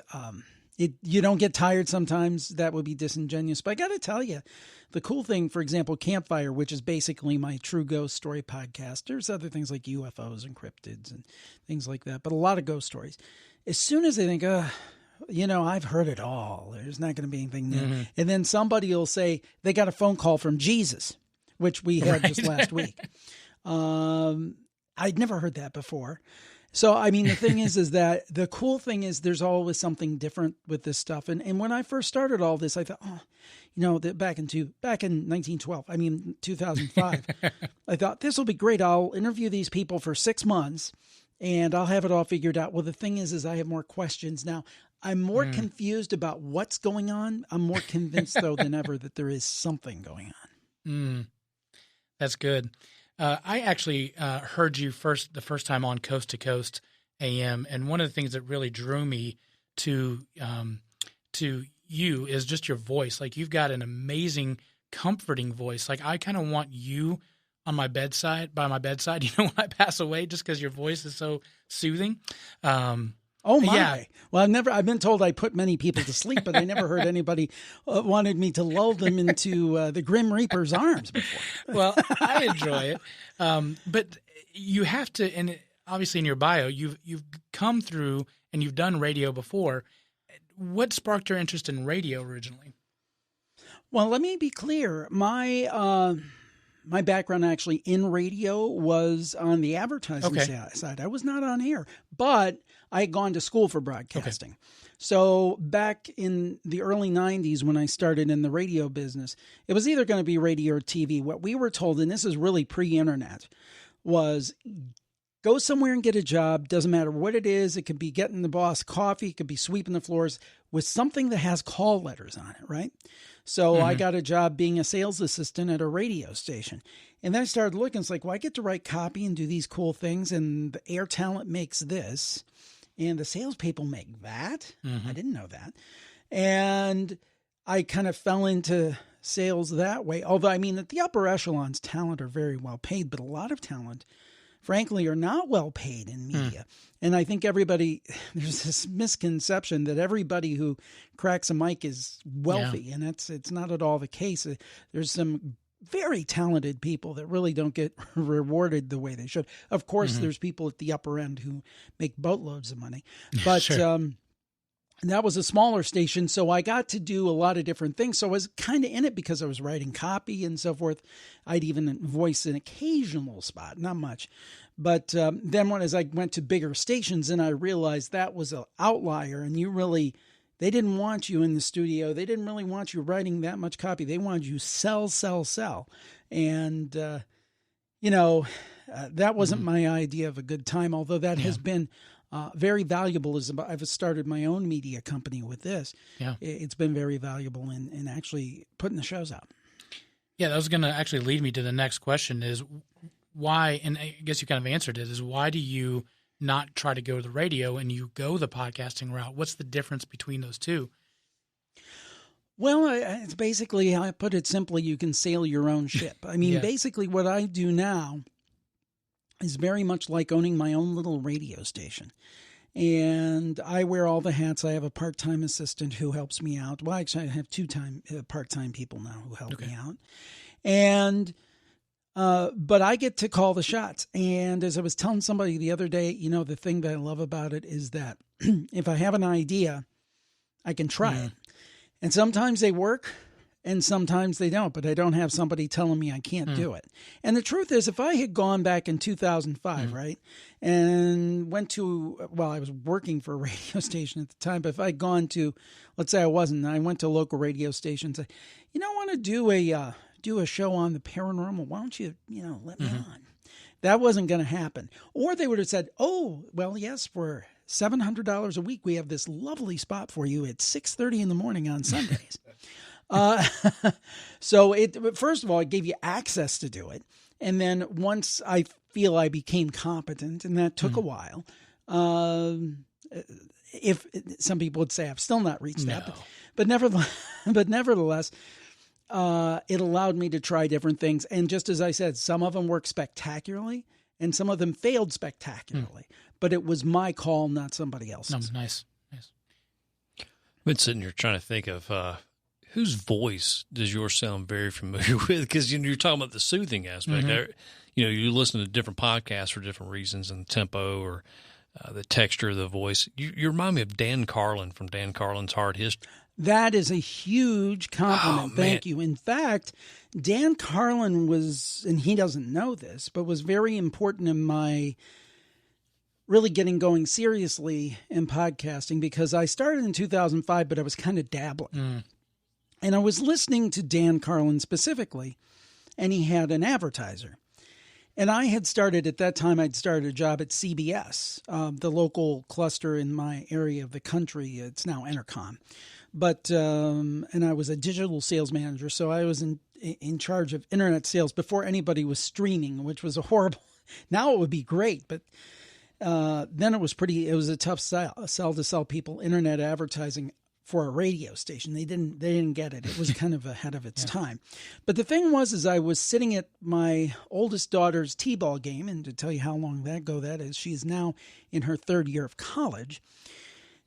you don't get tired sometimes, that would be disingenuous. But I got to tell you, the cool thing, for example, Campfire, which is basically my true ghost story podcast. There's other things like UFOs and cryptids and things like that, but a lot of ghost stories. As soon as I think, I've heard it all. There's not going to be anything new. Mm-hmm. And then somebody will say they got a phone call from Jesus, which we had just last week. I'd never heard that before. So, the thing is that the cool thing is there's always something different with this stuff. And when I first started all this, I thought, back in 1912, 2005, I thought this will be great. I'll interview these people for 6 months and I'll have it all figured out. Well, the thing is I have more questions now. I'm more confused about what's going on. I'm more convinced, though, than ever that there is something going on. That's good. I actually heard you the first time on Coast to Coast AM, and one of the things that really drew me to you is just your voice. Like, you've got an amazing, comforting voice. Like, I kind of want you on my bedside, by my bedside, when I pass away, just because your voice is so soothing. Oh my! Yeah. Well, I've been told I put many people to sleep, but I never heard anybody wanted me to lull them into the Grim Reaper's arms before. Well, I enjoy it, but you have to. And obviously, in your bio, you've come through and you've done radio before. What sparked your interest in radio originally? Well, let me be clear. My background actually in radio was on the advertising side. I was not on air, but I had gone to school for broadcasting. Okay. So back in the early 90s when I started in the radio business, it was either going to be radio or TV. What we were told, and this is really pre-internet, was go somewhere and get a job. Doesn't matter what it is. It could be getting the boss coffee. It could be sweeping the floors with something that has call letters on it, right? So I got a job being a sales assistant at a radio station. And then I started looking. It's like, well, I get to write copy and do these cool things. And the air talent makes this. And the salespeople make that. I didn't know that. And I kind of fell into sales that way. Although, I mean, at the upper echelons, talent are very well paid, but a lot of talent, frankly, are not well paid in media. And I think there's this misconception that everybody who cracks a mic is wealthy, and it's not at all the case. There's some very talented people that really don't get rewarded the way they should. Of course, there's people at the upper end who make boatloads of money, but Sure. that was a smaller station, so I got to do a lot of different things. So I was kind of in it because I was writing copy and so forth. I'd even voice an occasional spot, not much. But then as I went to bigger stations, and I realized that was an outlier, and they didn't want you in the studio. They didn't really want you writing that much copy. They wanted you sell. And, that wasn't my idea of a good time, although that has been very valuable. I've started my own media company with this. Yeah. It's been very valuable in actually putting the shows out. Yeah, that was going to actually lead me to the next question is why, and I guess you kind of answered it, is why do you not try to go to the radio and you go the podcasting route? What's the difference between those two? Well, it's basically, I put it simply, you can sail your own ship. I mean, basically what I do now is very much like owning my own little radio station. And I wear all the hats. I have a part-time assistant who helps me out. Well, actually, I have part-time people now who help me out. And but I get to call the shots. And as I was telling somebody the other day, the thing that I love about it is that if I have an idea, I can try it. And sometimes they work and sometimes they don't, but I don't have somebody telling me I can't do it. And the truth is, if I had gone back in 2005, right, and I was working for a radio station at the time, but if I'd gone to, let's say I wasn't, I went to a local radio station and said, I want to do a show on the paranormal. Why don't you, let me on? That wasn't going to happen. Or they would have said, oh, well, yes, for $700 a week, we have this lovely spot for you at 6:30 in the morning on Sundays. So first of all, it gave you access to do it. And then once I feel I became competent, and that took a while, if some people would say I've still not reached that, but nevertheless, it allowed me to try different things. And just as I said, some of them worked spectacularly and some of them failed spectacularly, but it was my call, not somebody else's. No, nice. I've been sitting here trying to think of whose voice does yours sound very familiar with? Because you're talking about the soothing aspect. You listen to different podcasts for different reasons, and the tempo or the texture of the voice. You remind me of Dan Carlin from Dan Carlin's Hard History. That is a huge compliment. Thank you. In fact, Dan Carlin was, and he doesn't know this, but was very important in my really getting going seriously in podcasting, because I started in 2005, but I was kind of dabbling. And I was listening to Dan Carlin specifically, and he had an advertiser. And I had started, at that time, I'd started a job at CBS, the local cluster in my area of the country. It's now Entercom. But, and I was a digital sales manager, so I was in charge of internet sales before anybody was streaming, which was a horrible, now it would be great, but then it was a tough sell to sell people internet advertising for a radio station. They didn't get it. It was kind of ahead of its time. But the thing was I was sitting at my oldest daughter's t-ball game, and to tell you how long ago that is, she's now in her third year of college.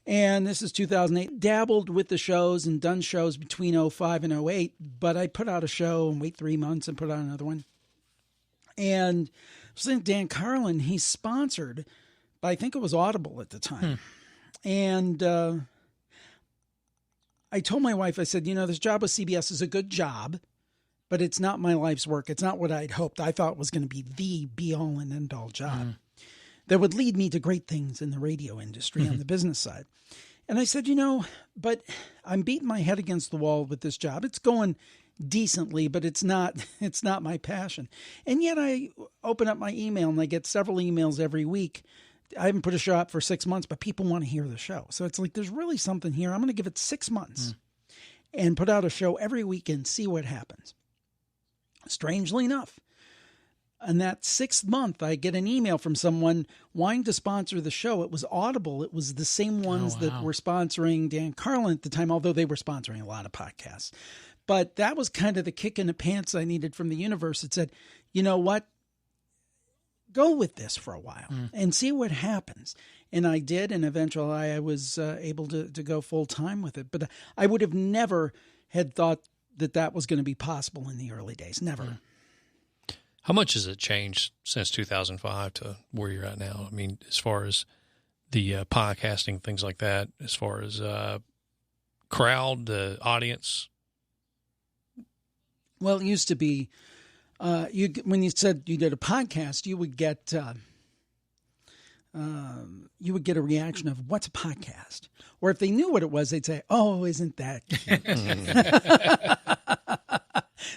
And this is 2008. Dabbled with the shows and done shows between 2005 and 2008, but I put out a show and wait 3 months and put out another one. And I was thinking, Dan Carlin, he's sponsored by, I think it was Audible at the time. And I told my wife, I said, this job with CBS is a good job, but it's not my life's work. It's not what I'd hoped. I thought it was going to be the be-all and end-all job that would lead me to great things in the radio industry on the business side. And I said, but I'm beating my head against the wall with this job. It's going decently, but it's not my passion. And yet I open up my email and I get several emails every week. I haven't put a show up for 6 months, but people want to hear the show. So it's like, there's really something here. I'm going to give it 6 months and put out a show every week and see what happens. Strangely enough, in that 6th month, I get an email from someone wanting to sponsor the show. It was Audible. It was the same ones that were sponsoring Dan Carlin at the time, although they were sponsoring a lot of podcasts. But that was kind of the kick in the pants I needed from the universe. It said, you know what? Go with this for a while and see what happens. And I did, and eventually I was able to go full time with it. But I would have never had thought that was going to be possible in the early days. Never. How much has it changed since 2005 to where you're at now? I mean, as far as the podcasting, things like that, as far as crowd, the audience? Well, it used to be, when you said you did a podcast, you would get a reaction of, what's a podcast? Or if they knew what it was, they'd say, oh, isn't that cute?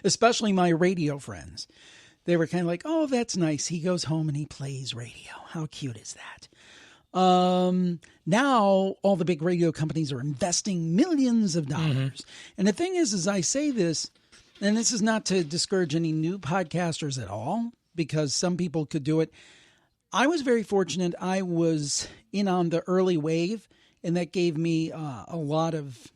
Especially my radio friends. They were kind of like, oh, that's nice. He goes home and he plays radio. How cute is that? Now all the big radio companies are investing millions of dollars. And the thing is I say this, and this is not to discourage any new podcasters at all, because some people could do it. I was very fortunate. I was in on the early wave, and that gave me a lot of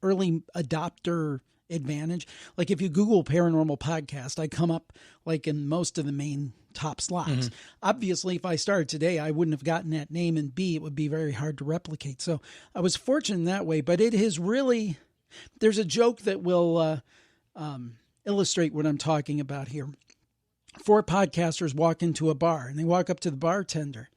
early adopter advantage. Like if you Google paranormal podcast, I come up like in most of the main top slots. Obviously, if I started today, I wouldn't have gotten that name, and B, it would be very hard to replicate. So I was fortunate in that way, but it has really, there's a joke that will illustrate what I'm talking about here. 4 podcasters walk into a bar, and they walk up to the bartender,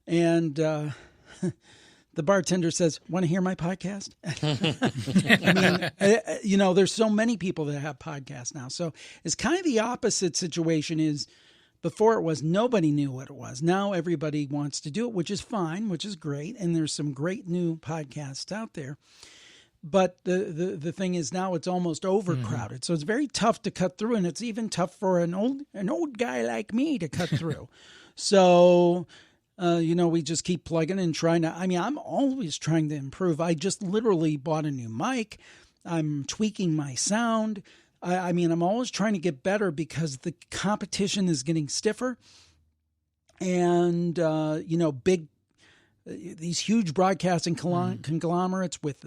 and the bartender says, want to hear my podcast? I mean, there's so many people that have podcasts now. So it's kind of the opposite situation. Is before it was nobody knew what it was. Now everybody wants to do it, which is fine, which is great. And there's some great new podcasts out there. But the thing is now it's almost overcrowded. So it's very tough to cut through. And it's even tough for an old guy like me to cut through. So... we just keep plugging and trying to, I'm always trying to improve. I just literally bought a new mic. I'm tweaking my sound. I'm always trying to get better because the competition is getting stiffer. And, these huge broadcasting conglomerates with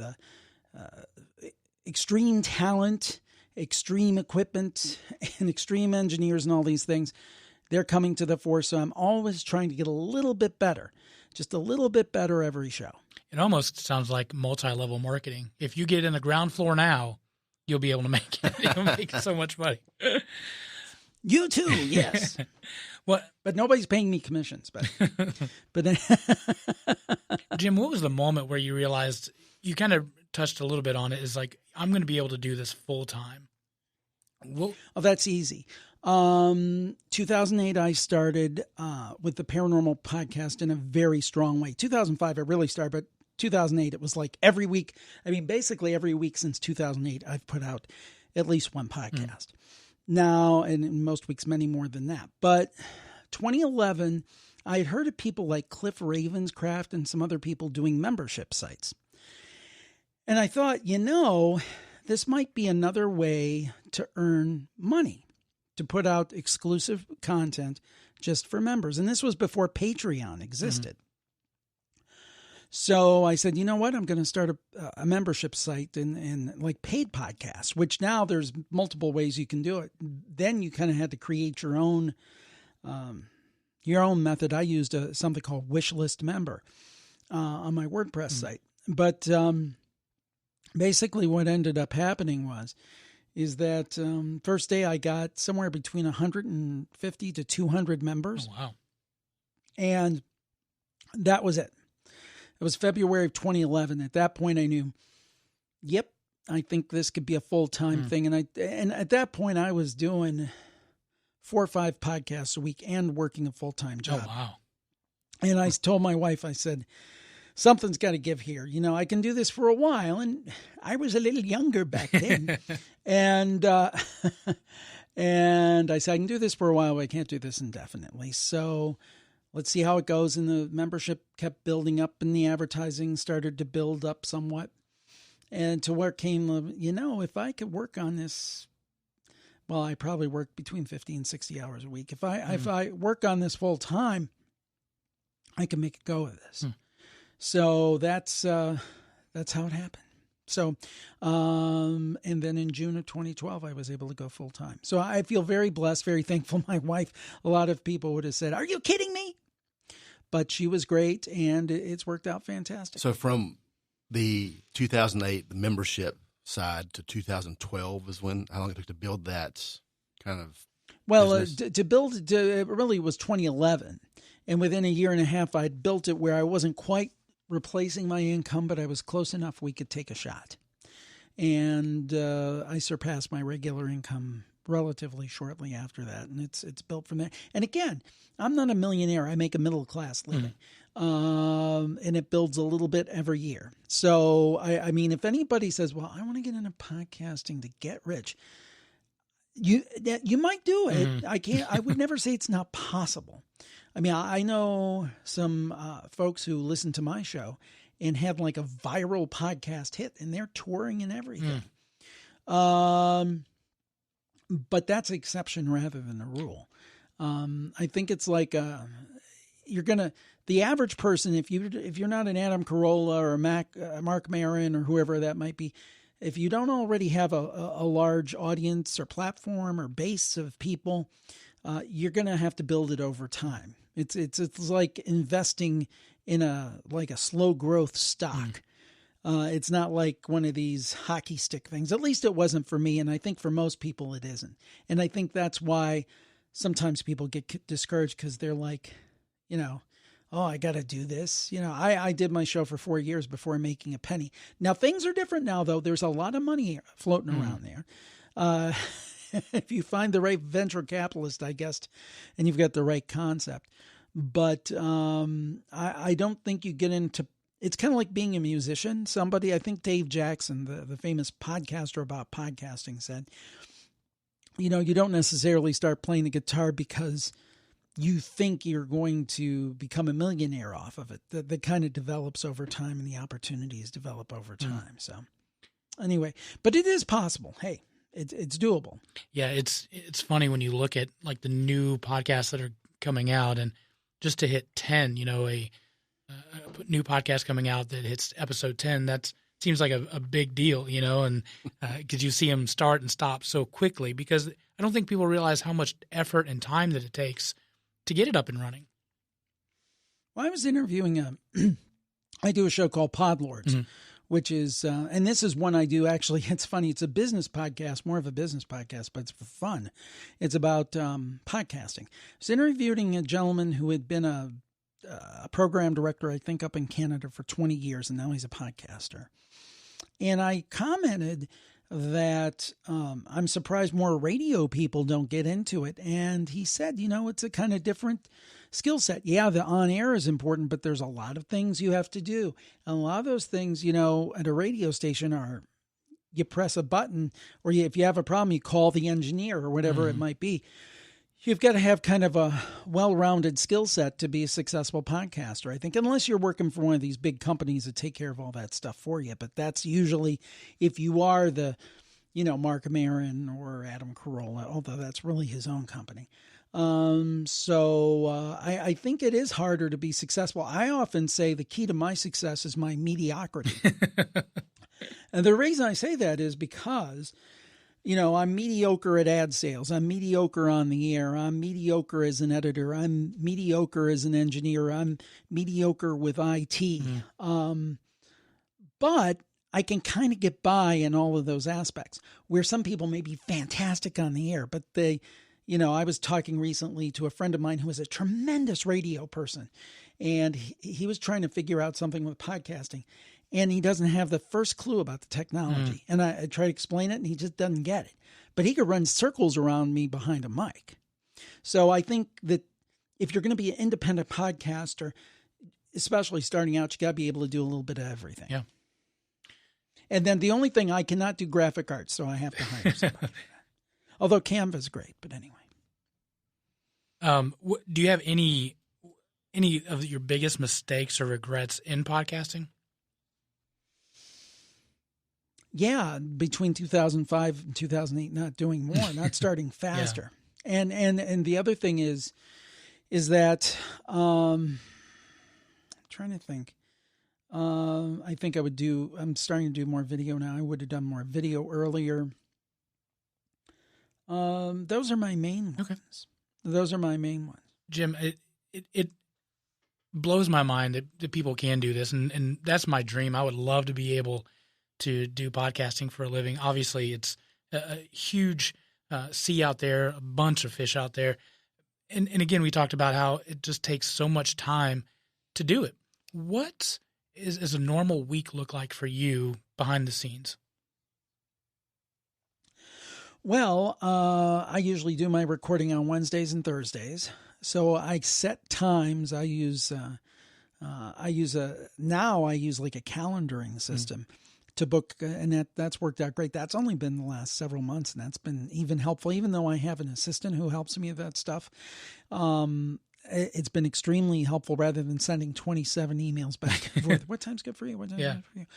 extreme talent, extreme equipment, and extreme engineers and all these things, they're coming to the fore. So I'm always trying to get a little bit better, just a little bit better every show. It almost sounds like multi-level marketing. If you get in the ground floor now, you'll be able to make it. You'll make so much money. You too, yes. But nobody's paying me commissions. But Jim, what was the moment where you realized, you kind of touched a little bit on it, is like, I'm going to be able to do this full time? Oh, that's easy. 2008, I started with the paranormal podcast in a very strong way. 2005, I really started, but 2008, it was like every week. Basically every week since 2008, I've put out at least one podcast. Now, and in most weeks, many more than that. But 2011, I had heard of people like Cliff Ravenscraft and some other people doing membership sites. And I thought, this might be another way to earn money, to put out exclusive content just for members. And this was before Patreon existed. So I said, you know what? I'm going to start a membership site and like paid podcasts, which now there's multiple ways you can do it. Then you kind of had to create your own method. I used something called Wishlist Member on my WordPress site. But basically what ended up happening is that first day I got somewhere between 150 to 200 members. Oh, wow. And that was it. It was February of 2011. At that point I knew, yep, I think this could be a full-time thing. And at that point I was doing 4 or 5 podcasts a week and working a full-time job. Oh, wow. And I told my wife, I said, something's got to give here. I can do this for a while. And I was a little younger back then. and I said, I can do this for a while, but I can't do this indefinitely. So let's see how it goes. And the membership kept building up and the advertising started to build up somewhat. And to where came, if I could work on this, well, I probably work between 50 and 60 hours a week. If I work on this full time, I can make a go of this. So that's how it happened. So, and then in June of 2012, I was able to go full time. So I feel very blessed, very thankful. My wife, a lot of people would have said, "Are you kidding me?" But she was great, and it's worked out fantastic. So from the 2008, the membership side, to 2012 is when, how long it took to build that kind of to build it really was 2011. And within a year and a half, I'd built it where I wasn't quite replacing my income, but I was close enough we could take a shot. And I surpassed my regular income relatively shortly after that. And it's built from there. And again, I'm not a millionaire. I make a middle-class living. And it builds a little bit every year. So, I mean, if anybody says, well, I want to get into podcasting to get rich, you might do it. I would never say it's not possible. I mean, I know some folks who listen to my show and have like a viral podcast hit, and they're touring and everything. But that's exception rather than the rule. I think it's like the average person, if you're not an Adam Carolla or Mark Maron or whoever that might be, if you don't already have a large audience or platform or base of people, you're going to have to build it over time. It's like investing in a slow growth stock. It's not like one of these hockey stick things. At least it wasn't for me, and I think for most people it isn't. And I think that's why sometimes people get discouraged, because they're like, oh, I got to do this. I did my show for 4 years before making a penny. Now, things are different now, though. There's a lot of money floating around there. If you find the right venture capitalist, I guess, and you've got the right concept. But I don't think you get into, it's kind of like being a musician. I think Dave Jackson, the famous podcaster about podcasting, said, you don't necessarily start playing the guitar because you think you're going to become a millionaire off of it. That kind of develops over time, and the opportunities develop over time. So anyway, but it is possible. Hey, it's doable. Yeah, it's funny when you look at like the new podcasts that are coming out, and just to hit 10, a new podcast coming out that hits episode 10, that seems like a big deal, and because you see them start and stop so quickly, because I don't think people realize how much effort and time that it takes to get it up and running. Well, I was interviewing I do a show called Podlords, which is, and this is one I do actually. It's funny. It's a business podcast, more of a business podcast, but it's for fun. It's about podcasting. I was interviewing a gentleman who had been a program director, I think, up in Canada for 20 years, and now he's a podcaster. And I commented that I'm surprised more radio people don't get into it. And he said, it's a kind of different skill set. Yeah, the on-air is important, but there's a lot of things you have to do. And a lot of those things, at a radio station are, you press a button, or if you have a problem, you call the engineer or whatever it might be. You've got to have kind of a well-rounded skill set to be a successful podcaster, I think, unless you're working for one of these big companies that take care of all that stuff for you. But that's usually if you are the, Mark Maron or Adam Carolla, although that's really his own company. So I think it is harder to be successful. I often say the key to my success is my mediocrity. And the reason I say that is because I'm mediocre at ad sales. I'm mediocre on the air. I'm mediocre as an editor. I'm mediocre as an engineer. I'm mediocre with IT. But I can kind of get by in all of those aspects, where some people may be fantastic on the air, but I was talking recently to a friend of mine who is a tremendous radio person, and he was trying to figure out something with podcasting. And he doesn't have the first clue about the technology. And I try to explain it, and he just doesn't get it. But he could run circles around me behind a mic. So I think that if you're going to be an independent podcaster, especially starting out, you got to be able to do a little bit of everything. Yeah. And then the only thing, I cannot do graphic arts, so I have to hire somebody for that. Although Canva is great, but anyway. Do you have any of your biggest mistakes or regrets in podcasting? Yeah, between 2005 and 2008, not doing more, not starting faster. Yeah. And the other thing is that I'm trying to think. I think I'm starting to do more video now. I would have done more video earlier. Those are my main ones. Okay. Those are my main ones. Jim, it blows my mind that people can do this, and that's my dream. I would love to be able to do podcasting for a living. Obviously, it's a huge sea out there, a bunch of fish out there. And again, we talked about how it just takes so much time to do it. What is a normal week look like for you behind the scenes? Well, I usually do my recording on Wednesdays and Thursdays. So I set times. I use like a calendaring system to book, and that's worked out great. That's only been the last several months, and that's been even helpful, even though I have an assistant who helps me with that stuff. It's been extremely helpful rather than sending 27 emails back and forth. What time's good for you? What time's good for you?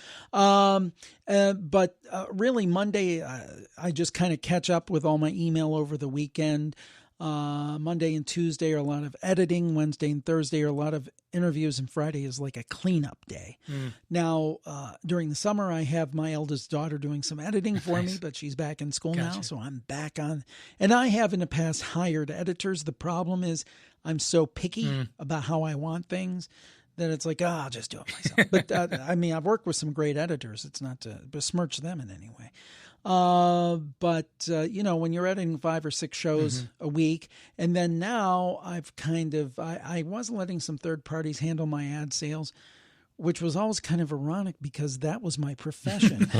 But really Monday, I just kind of catch up with all my email over the weekend. Monday and Tuesday are a lot of editing. Wednesday and Thursday are a lot of interviews, and Friday is like a cleanup day. Now, during the summer, I have my eldest daughter doing some editing for me, but she's back in school now, so I'm back on. And I have in the past hired editors. The problem is I'm so picky about how I want things that it's like, I'll just do it myself. But I've worked with some great editors. It's not to besmirch them in any way. But when you're editing 5 or 6 shows a week, and then now I've I was letting some third parties handle my ad sales, which was always kind of ironic because that was my profession.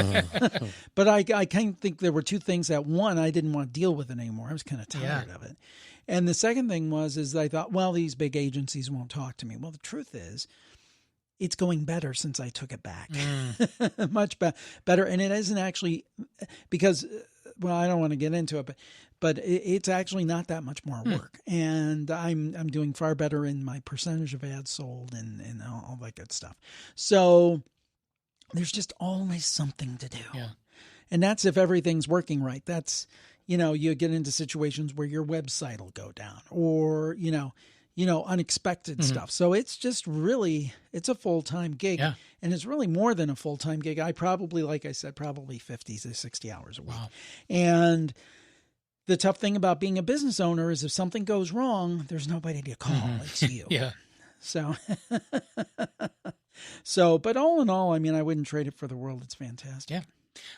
But I kind of think there were 2 things. That one, I didn't want to deal with it anymore. I was kind of tired of it. And the second thing is I thought, well, these big agencies won't talk to me. Well, the truth is, it's going better since I took it back. Much better. And it isn't actually because, well, I don't want to get into it, but it's actually not that much more work. And I'm doing far better in my percentage of ads sold and all that good stuff. So there's just always something to do. Yeah. And that's if everything's working right. That's, you get into situations where your website will go down or, unexpected stuff. So it's just really, it's a full-time gig. Yeah. And it's really more than a full-time gig. I probably, like I said, 50 to 60 hours a week. Wow. And the tough thing about being a business owner is if something goes wrong, there's nobody to call. It's you. Yeah. So, but all in all, I wouldn't trade it for the world. It's fantastic. Yeah.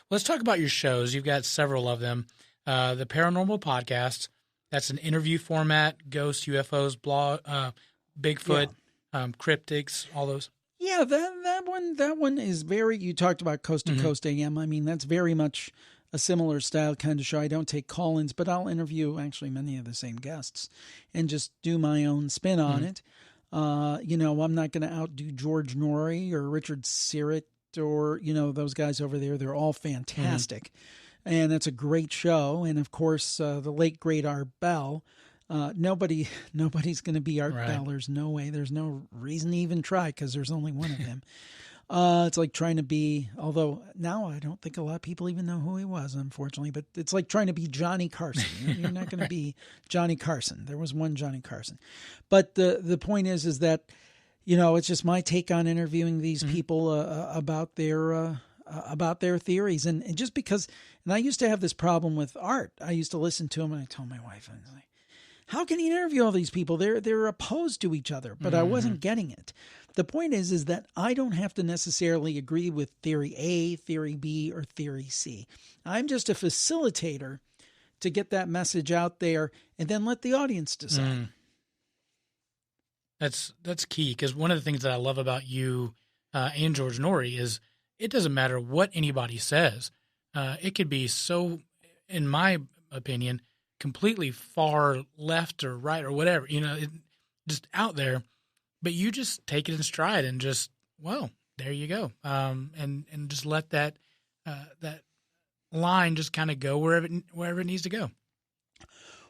Let's talk about your shows. You've got several of them. The Paranormal Podcast. That's an interview format, ghosts, UFOs, blog, Bigfoot, cryptids, all those. Yeah, that one is very, you talked about Coast to Coast AM. That's very much a similar style kind of show. I don't take call-ins, but I'll interview actually many of the same guests and just do my own spin on it. I'm not going to outdo George Norrie or Richard Syrett or, those guys over there. They're all fantastic. And it's a great show. And of course, the late great Art Bell. Nobody's going to be Art Bell. There's no way. There's no reason to even try because there's only one of him. It's like trying to be, although now I don't think a lot of people even know who he was, unfortunately, but it's like trying to be Johnny Carson. You're not going to be Johnny Carson. There was one Johnny Carson. But the point is that, it's just my take on interviewing these people about their theories. And just because, and I used to have this problem with Art. I used to listen to him and I told my wife, I was like, how can you interview all these people? They're opposed to each other, but I wasn't getting it. The point is that I don't have to necessarily agree with theory A, theory B, or theory C. I'm just a facilitator to get that message out there and then let the audience decide. That's key, because one of the things that I love about you and George Norrie is it doesn't matter what anybody says. It could be so, in my opinion, completely far left or right or whatever, just out there. But you just take it in stride and just, well, there you go. And just let that line just kind of go wherever it needs to go.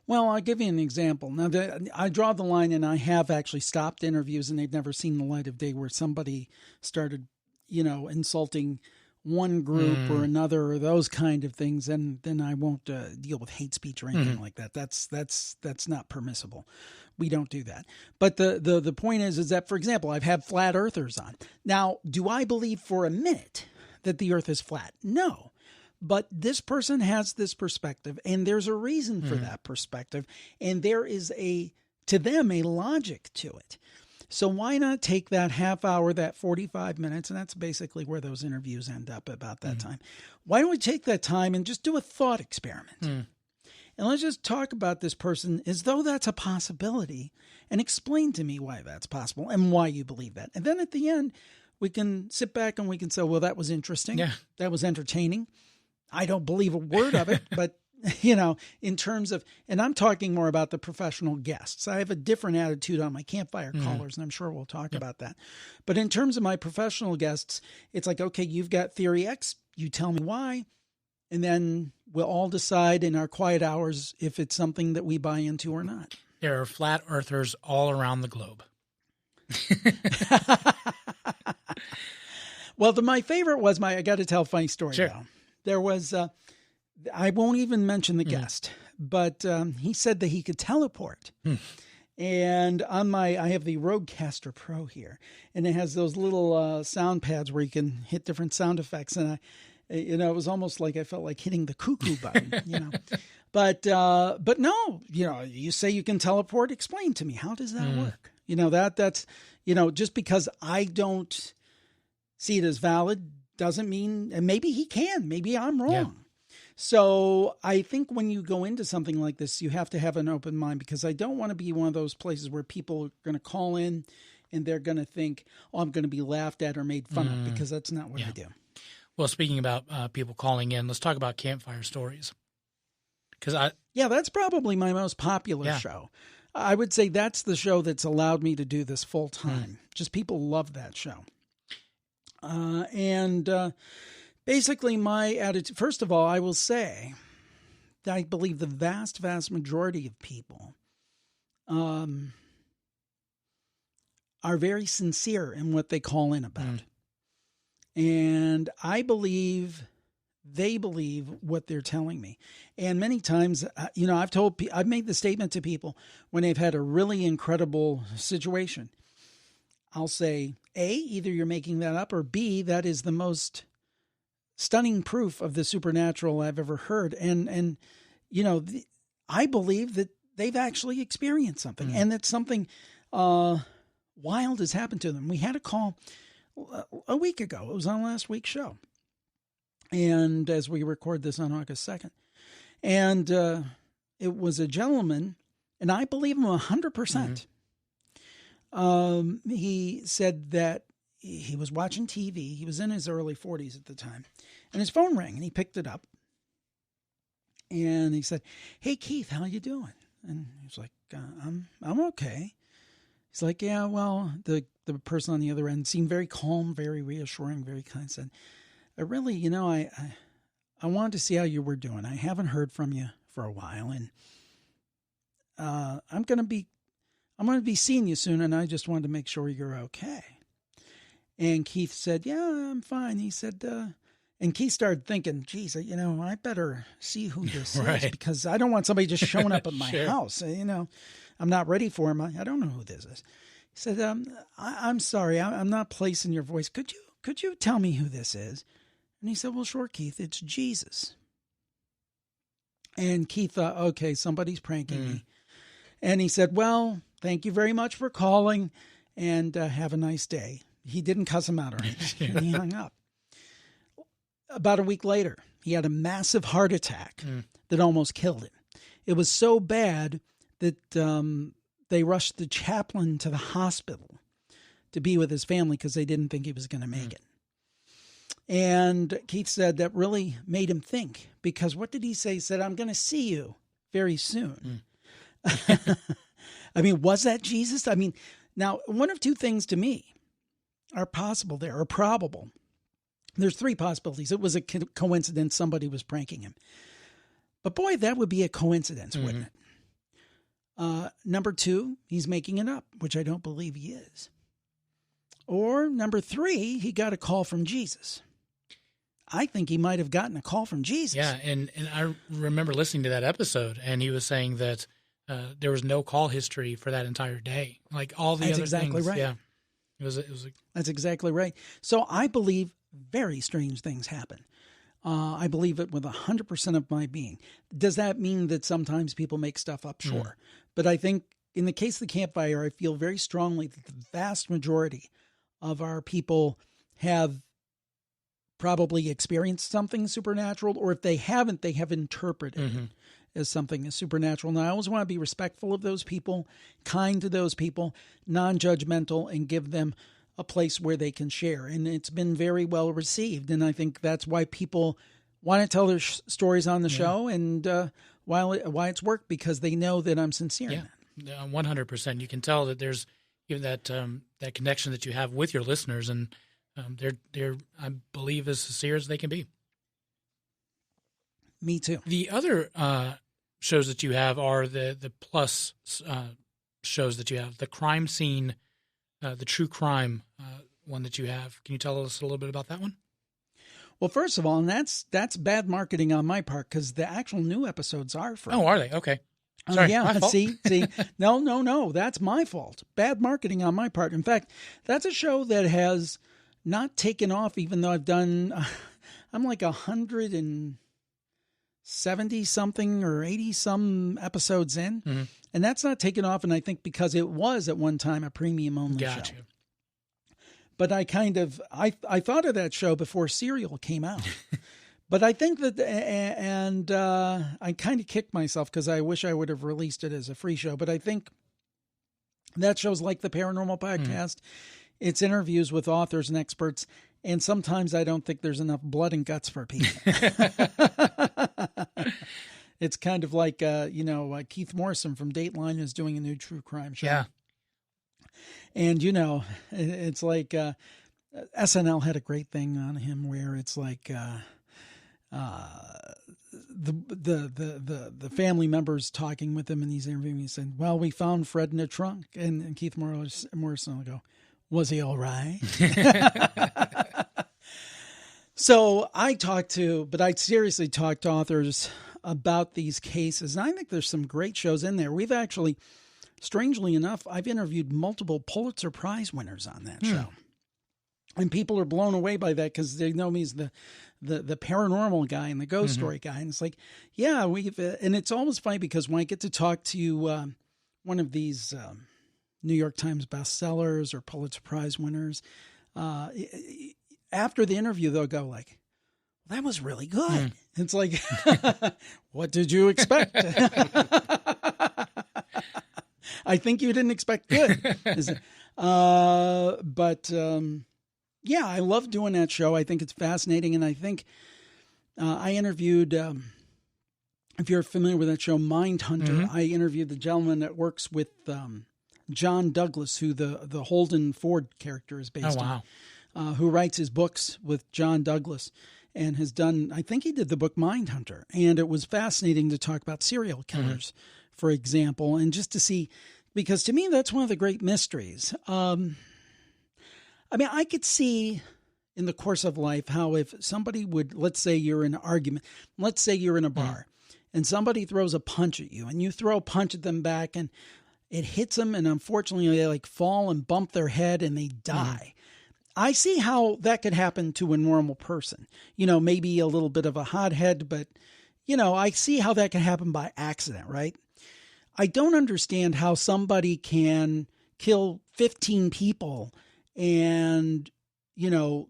Well, I'll give you an example. Now, I draw the line, and I have actually stopped interviews, and they've never seen the light of day where somebody started, insulting one group or another or those kind of things, then I won't deal with hate speech or anything like that. That's not permissible. We don't do that. But the point is that, for example, I've had flat earthers on. Now, do I believe for a minute that the earth is flat? No. But this person has this perspective, and there's a reason for that perspective, and there is to them a logic to it. So why not take that half hour, that 45 minutes, and that's basically where those interviews end up about that time. Why don't we take that time and just do a thought experiment? And let's just talk about this person as though that's a possibility and explain to me why that's possible and why you believe that. And then at the end, we can sit back and we can say, well, that was interesting. Yeah. That was entertaining. I don't believe a word of it, but in terms of, and I'm talking more about the professional guests. I have a different attitude on my campfire callers, and I'm sure we'll talk about that. But in terms of my professional guests, it's like, okay, you've got theory X, you tell me why, and then we'll all decide in our quiet hours if it's something that we buy into or not. There are flat earthers all around the globe. Well, my favorite was I got to tell a funny story now. There was, I won't even mention the guest, but he said that he could teleport. And I have the Rodecaster Pro here, and it has those little sound pads where you can hit different sound effects. And it was almost like I felt like hitting the cuckoo button, But no, you say you can teleport. Explain to me, how does that work? That's just because I don't see it as valid doesn't mean, and maybe he can, maybe I'm wrong. Yeah. So I think when you go into something like this, you have to have an open mind, because I don't want to be one of those places where people are going to call in and they're going to think, oh, I'm going to be laughed at or made fun of, because that's not what I do. Well, speaking about people calling in, let's talk about campfire stories. That's probably my most popular show. I would say that's the show that's allowed me to do this full time. Just people love that show. Basically my attitude, first of all, I will say that I believe the vast, vast majority of people are very sincere in what they call in about. And I believe they believe what they're telling me. And many times, I've made the statement to people when they've had a really incredible situation. I'll say, A, either you're making that up, or B, that is the most stunning proof of the supernatural I've ever heard. And I believe that they've actually experienced something, and that something wild has happened to them. We had a call a week ago. It was on last week's show. And as we record this on August 2nd, and it was a gentleman, and I believe him 100%. He said that he was watching TV. He was in his early 40s at the time, and his phone rang, and he picked it up. And he said, "Hey, Keith, how you doing?" And he was like, I'm okay." He's like, "Yeah, well," the person on the other end seemed very calm, very reassuring, very kind. Said, "I really, I wanted to see how you were doing. I haven't heard from you for a while, and I'm going to be seeing you soon, and I just wanted to make sure you're okay." And Keith said, "Yeah, I'm fine." He said, and Keith started thinking, "Geez, I better see who this is, because I don't want somebody just showing up at my house. I'm not ready for him. I don't know who this is." He said, I'm sorry, I'm not placing your voice. Could you tell me who this is?" And he said, "Well, sure, Keith, it's Jesus." And Keith thought, okay, somebody's pranking me. And he said, "Well, thank you very much for calling, and have a nice day." He didn't cuss him out or anything. And he hung up. About a week later, he had a massive heart attack that almost killed him. It was so bad that they rushed the chaplain to the hospital to be with his family, because they didn't think he was going to make it. And Keith said that really made him think, because what did he say? He said, "I'm going to see you very soon." I mean, was that Jesus? I mean, now, one of two things to me are possible there, or probable. There's three possibilities. It was a coincidence. Somebody was pranking him. But boy, that would be a coincidence, wouldn't it? Number two, he's making it up, which I don't believe he is. Or number three, he got a call from Jesus. I think he might have gotten a call from Jesus. Yeah, and I remember listening to that episode, and he was saying that there was no call history for that entire day. Like all the That's other exactly things. right. Yeah, it was. That's exactly right. So I believe very strange things happen. I believe it with 100% of my being. Does that mean that sometimes people make stuff up? Sure. But I think in the case of the campfire, I feel very strongly that the vast majority of our people have probably experienced something supernatural, or if they haven't, they have interpreted it as something as supernatural. Now, I always want to be respectful of those people, kind to those people, non-judgmental, and give them a place where they can share. And it's been very well received. And I think that's why people want to tell their stories on the show, and why it's worked, because they know that I'm sincere. Yeah, 100%. You can tell that there's that that connection that you have with your listeners, and they're I believe as sincere as they can be. Me too. The other shows that you have are the plus shows that you have. The crime scene, the true crime one that you have. Can you tell us a little bit about that one? Well, first of all, and that's bad marketing on my part, because the actual new episodes are free. Oh, are they? Okay. Sorry, yeah, my fault. see, no, that's my fault. Bad marketing on my part. In fact, that's a show that has not taken off, even though I've done, I'm like 170 something or 80 some episodes in, and that's not taken off. And I think because it was at one time a premium only show. Gotcha. But I I thought of that show before Serial came out. But I think that, and I kind of kicked myself because I wish I would have released it as a free show. But I think that show's like the Paranormal Podcast. It's interviews with authors and experts. And sometimes I don't think there's enough blood and guts for people. It's kind of like, Keith Morrison from Dateline is doing a new true crime show. Yeah. And, it's like SNL had a great thing on him where it's like... the family members talking with him, and he's interviewing. He said, "Well, we found Fred in a trunk," and Keith Morrison will go, "Was he all right?" So I seriously talked to authors about these cases, and I think there's some great shows in there. We've actually, strangely enough, I've interviewed multiple Pulitzer Prize winners on that show. And people are blown away by that because they know me as the paranormal guy and the ghost story guy. And it's like, yeah, and it's almost funny because when I get to talk to one of these New York Times bestsellers or Pulitzer Prize winners, after the interview, they'll go like, "That was really good." It's like, what did you expect? I think you didn't expect good. Yeah, I love doing that show. I think it's fascinating. And I think I interviewed, if you're familiar with that show, Mindhunter, I interviewed the gentleman that works with John Douglas, who the Holden Ford character is based on, who writes his books with John Douglas and has done, I think he did the book Mindhunter. And it was fascinating to talk about serial killers, for example, and just to see, because to me, that's one of the great mysteries. I mean, I could see in the course of life how if somebody would, let's say you're in an argument, let's say you're in a bar and somebody throws a punch at you and you throw a punch at them back and it hits them and unfortunately they like fall and bump their head and they die. I see how that could happen to a normal person. Maybe a little bit of a hothead, but, I see how that can happen by accident, right? I don't understand how somebody can kill 15 people and,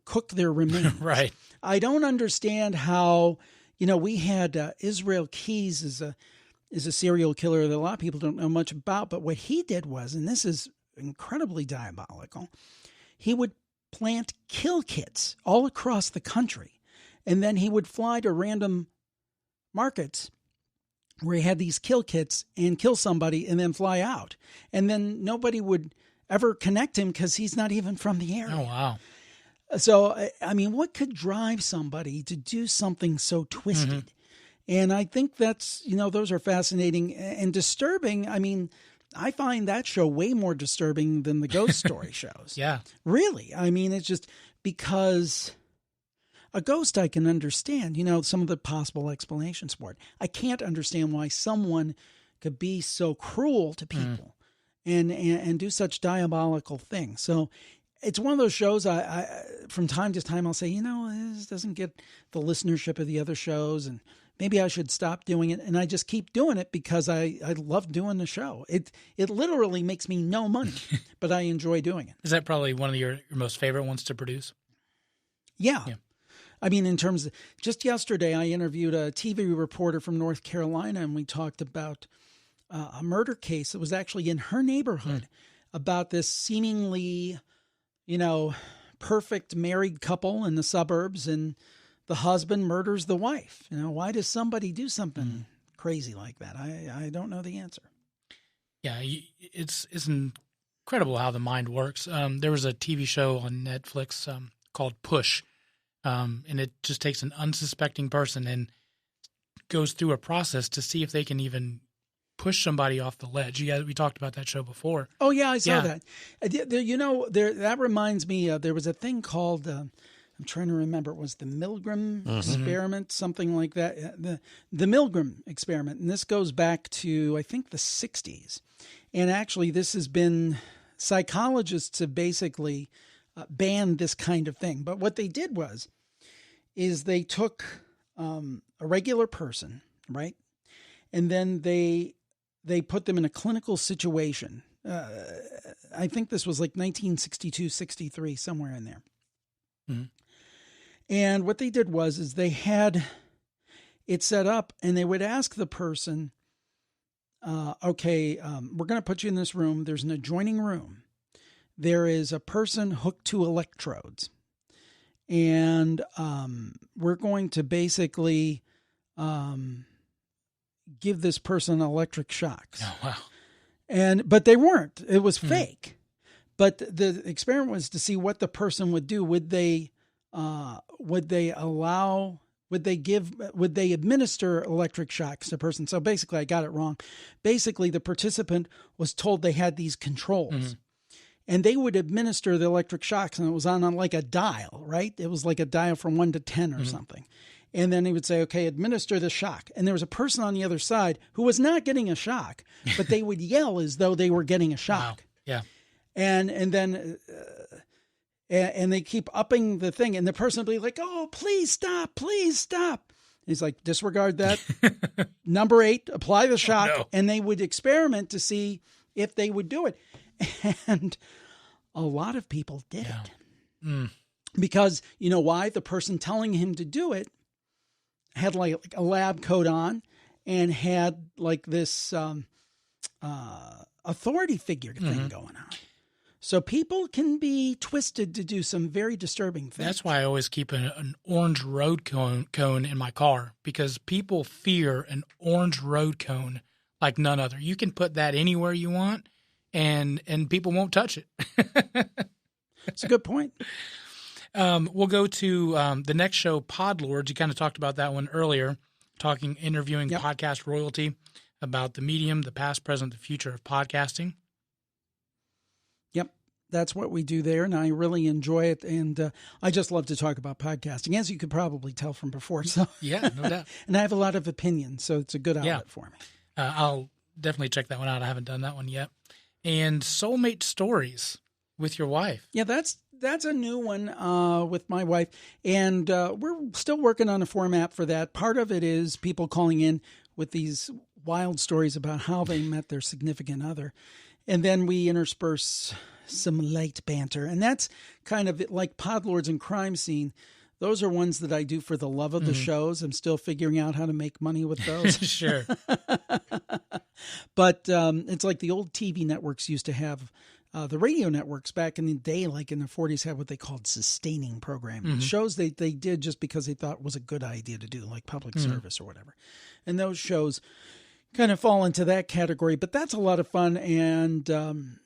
cook their remains. Right. I don't understand how, we had Israel Keys is a serial killer that a lot of people don't know much about, but what he did was, and this is incredibly diabolical, he would plant kill kits all across the country, and then he would fly to random markets where he had these kill kits and kill somebody and then fly out. And then nobody would ever connect him because he's not even from the area. Oh, wow. So, I mean, what could drive somebody to do something so twisted? And I think that's, those are fascinating and disturbing. I mean, I find that show way more disturbing than the ghost story shows. Yeah. Really. I mean, it's just because, A ghost I can understand, some of the possible explanations for it. I can't understand why someone could be so cruel to people and do such diabolical things. So it's one of those shows I from time to time I'll say, this doesn't get the listenership of the other shows, and maybe I should stop doing it. And I just keep doing it because I love doing the show. It literally makes me no money, but I enjoy doing it. Is that probably one of your most favorite ones to produce? Yeah. I mean, in terms of just yesterday, I interviewed a TV reporter from North Carolina, and we talked about a murder case that was actually in her neighborhood about this seemingly, perfect married couple in the suburbs, and the husband murders the wife. Why does somebody do something crazy like that? I don't know the answer. Yeah, it's incredible how the mind works. There was a TV show on Netflix called Push, and it just takes an unsuspecting person and goes through a process to see if they can even push somebody off the ledge. We talked about that show before. Oh yeah, I saw that. That reminds me. There was a thing called. I'm trying to remember. It was the Milgram experiment, something like that. The Milgram experiment, and this goes back to I think the 60s. And actually, this has been psychologists have basically banned this kind of thing. But what they did is they took a regular person, right, and then they put them in a clinical situation. I think this was like 1962, 63, somewhere in there. Mm-hmm. And what they did is they had it set up, and they would ask the person, we're going to put you in this room. There's an adjoining room. There is a person hooked to electrodes, and we're going to basically give this person electric shocks. Oh, wow. But they weren't. It was fake. But the experiment was to see what the person would do. Would they administer electric shocks to a person? So basically, I got it wrong. Basically, the participant was told they had these controls, and they would administer the electric shocks, and it was on like a dial, right? It was like a dial from 1 to 10 or something. And then he would say, okay, administer the shock. And there was a person on the other side who was not getting a shock, but they would yell as though they were getting a shock. Wow. Yeah. And then they keep upping the thing, and the person will be like, oh, please stop, please stop. He's like, disregard that. Number 8, apply the shock. Oh, no. And they would experiment to see if they would do it. And a lot of people did it. Because, you know why? The person telling him to do it had like a lab coat on and had like this authority figure thing going on. So people can be twisted to do some very disturbing things. That's why I always keep an orange road cone in my car, because people fear an orange road cone like none other. You can put that anywhere you want, and people won't touch it. That's a good point. We'll go to the next show, Podlords. You kind of talked about that one earlier, interviewing podcast royalty about the medium, the past, present, the future of podcasting. Yep, that's what we do there, and I really enjoy it. And I just love to talk about podcasting, as you could probably tell from before. So yeah, no doubt. And I have a lot of opinions, so it's a good outlet for me. I'll definitely check that one out. I haven't done that one yet. And Soulmate Stories with your wife. Yeah, that's a new one with my wife, and we're still working on a format for that. Part of it is people calling in with these wild stories about how they met their significant other, and then we intersperse some light banter, and that's kind of like Podlords and Crime Scene. Those are ones that I do for the love of the shows. I'm still figuring out how to make money with those. Sure. But it's like the old TV networks used to have. The radio networks back in the day, like in the 40s, had what they called sustaining programming. Shows they did just because they thought it was a good idea to do, like public service or whatever. And those shows kind of fall into that category. But that's a lot of fun, and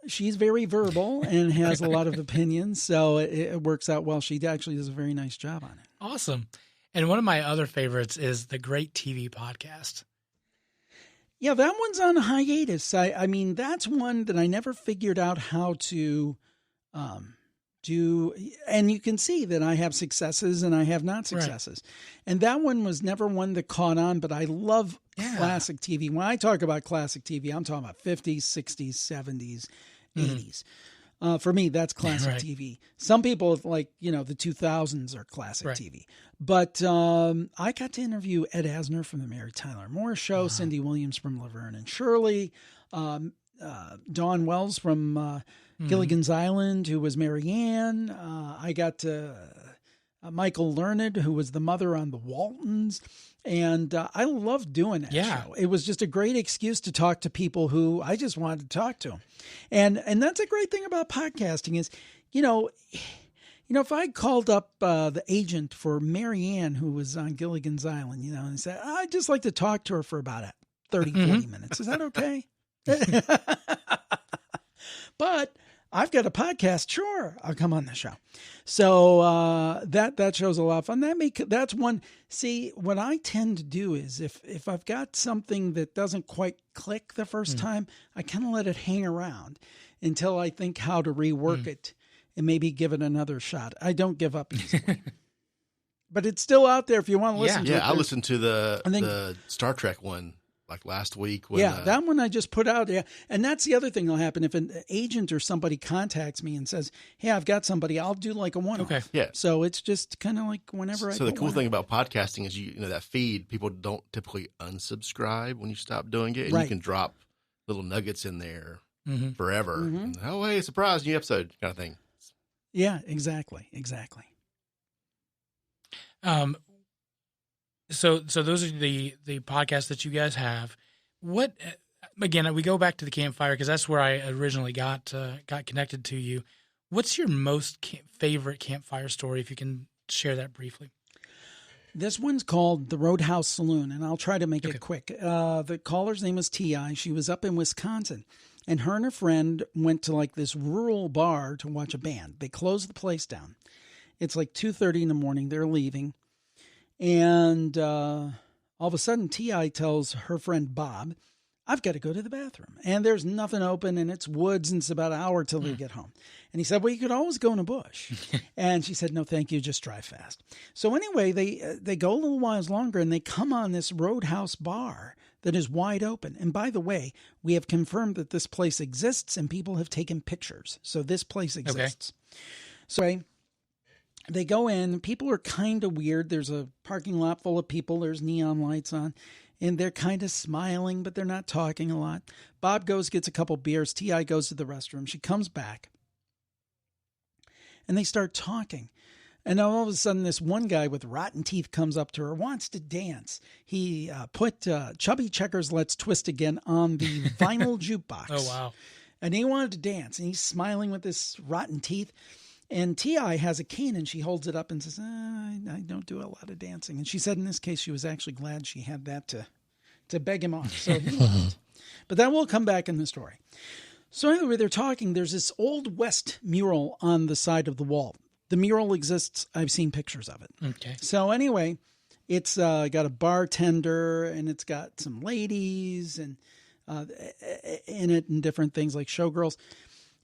she's very verbal and has a lot of opinions, so it works out well. She actually does a very nice job on it. Awesome. And one of my other favorites is the Great TV Podcast. Yeah, that one's on hiatus. I mean, that's one that I never figured out how to do, and you can see that I have successes and I have not successes. Right. And that one was never one that caught on, but I love classic TV. When I talk about classic TV, I'm talking about 50s, 60s, 70s, 80s. For me, that's classic TV. Some people like, the 2000s are classic TV. But I got to interview Ed Asner from the Mary Tyler Moore Show, Cindy Williams from Laverne and Shirley, Dawn Wells from Gilligan's Island, who was Mary Ann. I got to Michael Learned, who was the mother on the Waltons. And I loved doing that show. It was just a great excuse to talk to people who I just wanted to talk to. And that's a great thing about podcasting is, if I called up the agent for Mary Ann, who was on Gilligan's Island, and said, I'd just like to talk to her for about 30, 40 minutes. Is that okay? But I've got a podcast. Sure, I'll come on the show. So that show's a lot of fun. That's one. See, what I tend to do is if I've got something that doesn't quite click the first time, I kind of let it hang around until I think how to rework it and maybe give it another shot. I don't give up easily. But it's still out there if you want to listen to it. Yeah, I listened to the Star Trek one like last week. That one I just put out. Yeah. And that's the other thing that'll happen. If an agent or somebody contacts me and says, hey, I've got somebody, I'll do like a one-off. Okay. Yeah. So it's just kind of like whenever So the cool thing about podcasting is that feed, people don't typically unsubscribe when you stop doing it. And you can drop little nuggets in there forever. And, oh, hey, surprise, new episode kind of thing. Yeah, exactly. So those are the podcasts that you guys have. What, again, we go back to the campfire because that's where I originally got connected to you. What's your most favorite campfire story, if you can share that briefly? This one's called the Roadhouse Saloon, and I'll try to make it quick. The caller's name was T.I. She was up in Wisconsin, and her and a friend went to like this rural bar to watch a band. They closed the place down. It's like 2:30 in the morning. They're leaving. And all of a sudden, T.I. tells her friend Bob, I've got to go to the bathroom. And there's nothing open, and it's woods, and it's about an hour till they get home. And he said, well, you could always go in a bush. And she said, no, thank you. Just drive fast. So anyway, they go a little while longer, and they come on this Roadhouse bar that is wide open. And by the way, we have confirmed that this place exists, and people have taken pictures. So this place exists. So they go in. People are kind of weird. There's a parking lot full of people. There's neon lights on. And they're kind of smiling, but they're not talking a lot. Bob goes, gets a couple beers. T.I. goes to the restroom. She comes back. And they start talking. And all of a sudden, this one guy with rotten teeth comes up to her, wants to dance. He put Chubby Checkers Let's Twist Again on the vinyl jukebox. Oh, wow. And he wanted to dance. And he's smiling with his rotten teeth. And T.I. has a cane, and she holds it up and says, I don't do a lot of dancing. And she said in this case she was actually glad she had that to beg him off. So he left. But that will come back in the story. So anyway, they're talking. There's this Old West mural on the side of the wall. The mural exists. I've seen pictures of it. Okay. So anyway, it's got a bartender, and it's got some ladies and in it and different things like showgirls.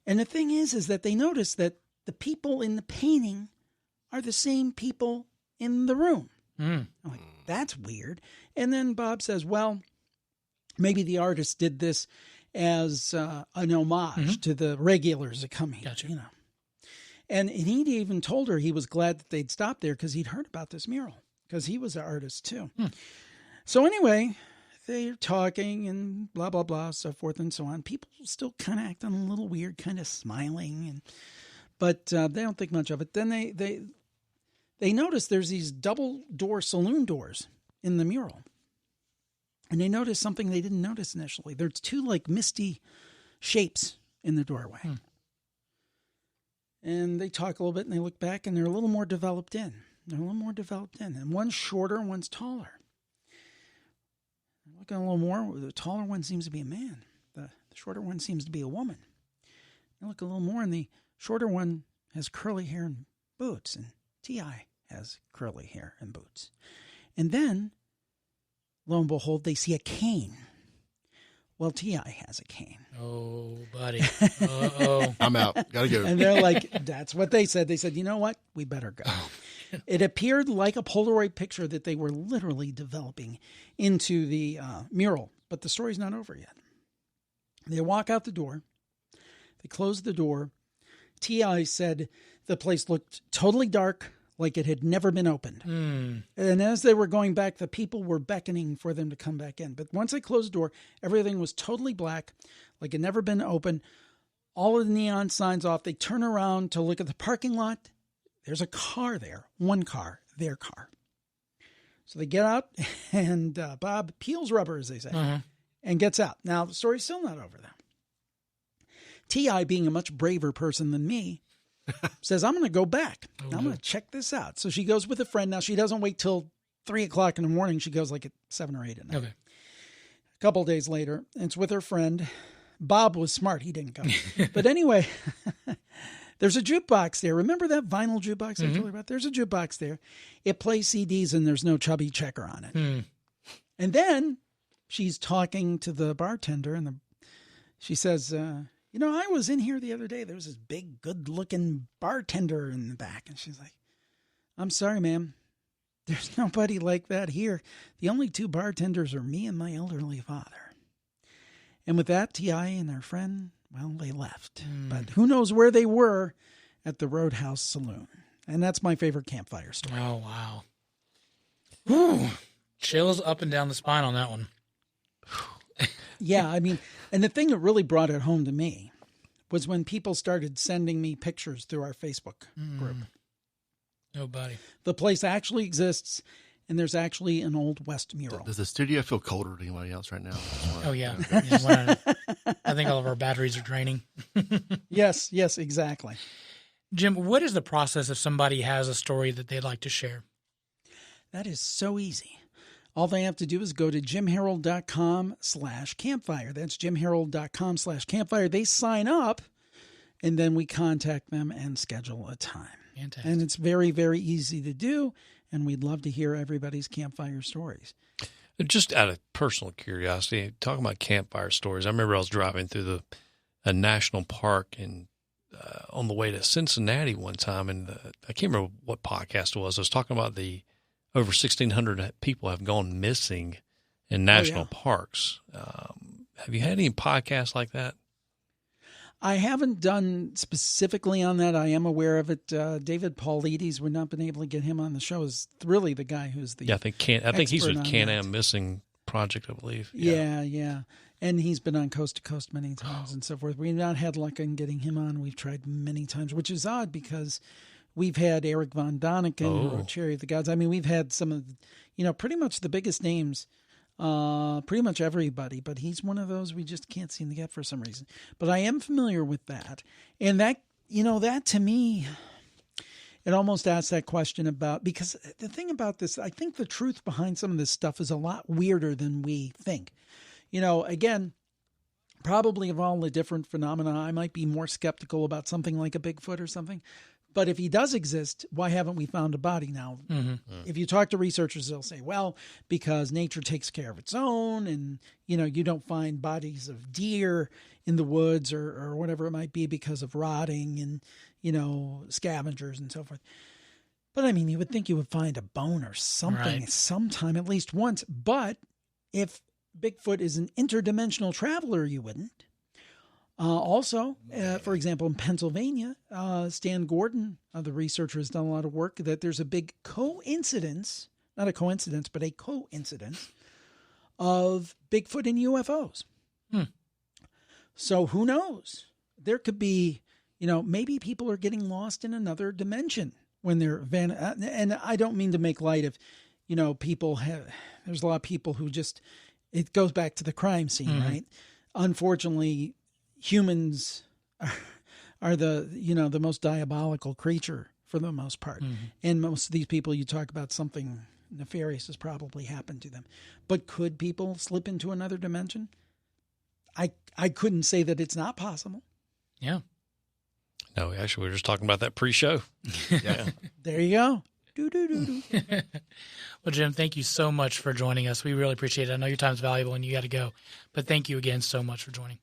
And the thing is that they notice that the people in the painting are the same people in the room. I'm like, that's weird. And then Bob says, well, maybe the artist did this as an homage to the regulars that come here. Gotcha. And he even told her he was glad that they'd stopped there because he'd heard about this mural because he was an artist too. So anyway, they're talking and blah, blah, blah, so forth and so on. People still kind of acting a little weird, kind of smiling but they don't think much of it. Then they notice there's these double door saloon doors in the mural. And they notice something they didn't notice initially. There's two like misty shapes in the doorway. And they talk a little bit and they look back and they're a little more developed in. And one's shorter and one's taller. Looking a little more, the taller one seems to be a man. The shorter one seems to be a woman. I look a little more and the shorter one has curly hair and boots, and T.I. has curly hair and boots. And then, lo and behold, they see a cane Well, T.I. has a cane. Oh, buddy. Uh-oh. I'm out. Gotta go. And they're like, that's what they said. They said, you know what? We better go. It appeared like a Polaroid picture that they were literally developing into the mural, but the story's not over yet. They walk out the door. They close the door. T.I. said the place looked totally dark, like it had never been opened. And as they were going back, the people were beckoning for them to come back in. But once they closed the door, everything was totally black, like it had never been open. All of the neon signs off. They turn around to look at the parking lot. There's a car there. One car, their car. So they get out, and Bob peels rubber, as they say, and gets out. Now, the story's still not over, though. T.I., being a much braver person than me, says, I'm going to go back. I'm going to check this out. So she goes with a friend. Now, she doesn't wait till 3 o'clock in the morning. She goes like at 7 or 8 at night. Okay. A couple of days later, it's with her friend. Bob was smart. He didn't go. But anyway, there's a jukebox there. Remember that vinyl jukebox I told you about? There's a jukebox there. It plays CDs and there's no chubby checker on it. And then she's talking to the bartender and she says, you know, I was in here the other day. There was this big, good-looking bartender in the back. And she's like, I'm sorry, ma'am. There's nobody like that here. The only 2 bartenders are me and my elderly father. And with that, T.I. and her friend, well, they left. But who knows where they were at the Roadhouse Saloon. And that's my favorite campfire story. Oh, wow. Whew. Chills up and down the spine on that one. Yeah, I mean, and the thing that really brought it home to me was when people started sending me pictures through our Facebook group. Oh, buddy. The place actually exists, and there's actually an Old West mural. Does the studio feel colder than anybody else right now? Oh, yeah. I think all of our batteries are draining. Yes, exactly. Jim, what is the process if somebody has a story that they'd like to share? That is so easy. All they have to do is go to jimharold.com/campfire. That's jimharold.com/campfire. They sign up, and then we contact them and schedule a time. Fantastic. And it's very, very easy to do, and we'd love to hear everybody's campfire stories. Just out of personal curiosity, talking about campfire stories, I remember I was driving through a national park and on the way to Cincinnati one time, and I can't remember what podcast it was. I was talking about over 1,600 people have gone missing in national parks. Have you had any podcasts like that? I haven't done specifically on that. I am aware of it. David Paulides, we've not been able to get him on the show, is really the guy who's the I think he's with Can-Am Missing Project, I believe. Yeah. And he's been on Coast to Coast many times and so forth. We've not had luck in getting him on. We've tried many times, which is odd because we've had Eric Von Doniken, who wrote Cherry of the Gods. I mean, we've had some of, pretty much the biggest names, pretty much everybody, but he's one of those we just can't seem to get for some reason. But I am familiar with that. And that, that to me, it almost asks that question about, because the thing about this, I think the truth behind some of this stuff is a lot weirder than we think. Again, probably of all the different phenomena, I might be more skeptical about something like a Bigfoot or something. But if he does exist, why haven't we found a body now? If you talk to researchers, they'll say, well, because nature takes care of its own, and, you don't find bodies of deer in the woods or whatever it might be because of rotting and, scavengers and so forth. But, I mean, you would think you would find a bone or something sometime, at least once. But if Bigfoot is an interdimensional traveler, you wouldn't. Also, for example, in Pennsylvania, Stan Gordon, the researcher, has done a lot of work that there's a big coincidence, not a coincidence, but a coincidence of Bigfoot and UFOs. So who knows? There could be, maybe people are getting lost in another dimension when they're and I don't mean to make light of, people there's a lot of people who just, it goes back to the crime scene, right? Unfortunately, humans are the most diabolical creature for the most part. And most of these people, you talk about something nefarious has probably happened to them. But could people slip into another dimension? I couldn't say that it's not possible. Yeah. No, actually, we were just talking about that pre-show. Yeah. There you go. Well, Jim, thank you so much for joining us. We really appreciate it. I know your time's valuable and you got to go, but thank you again so much for joining.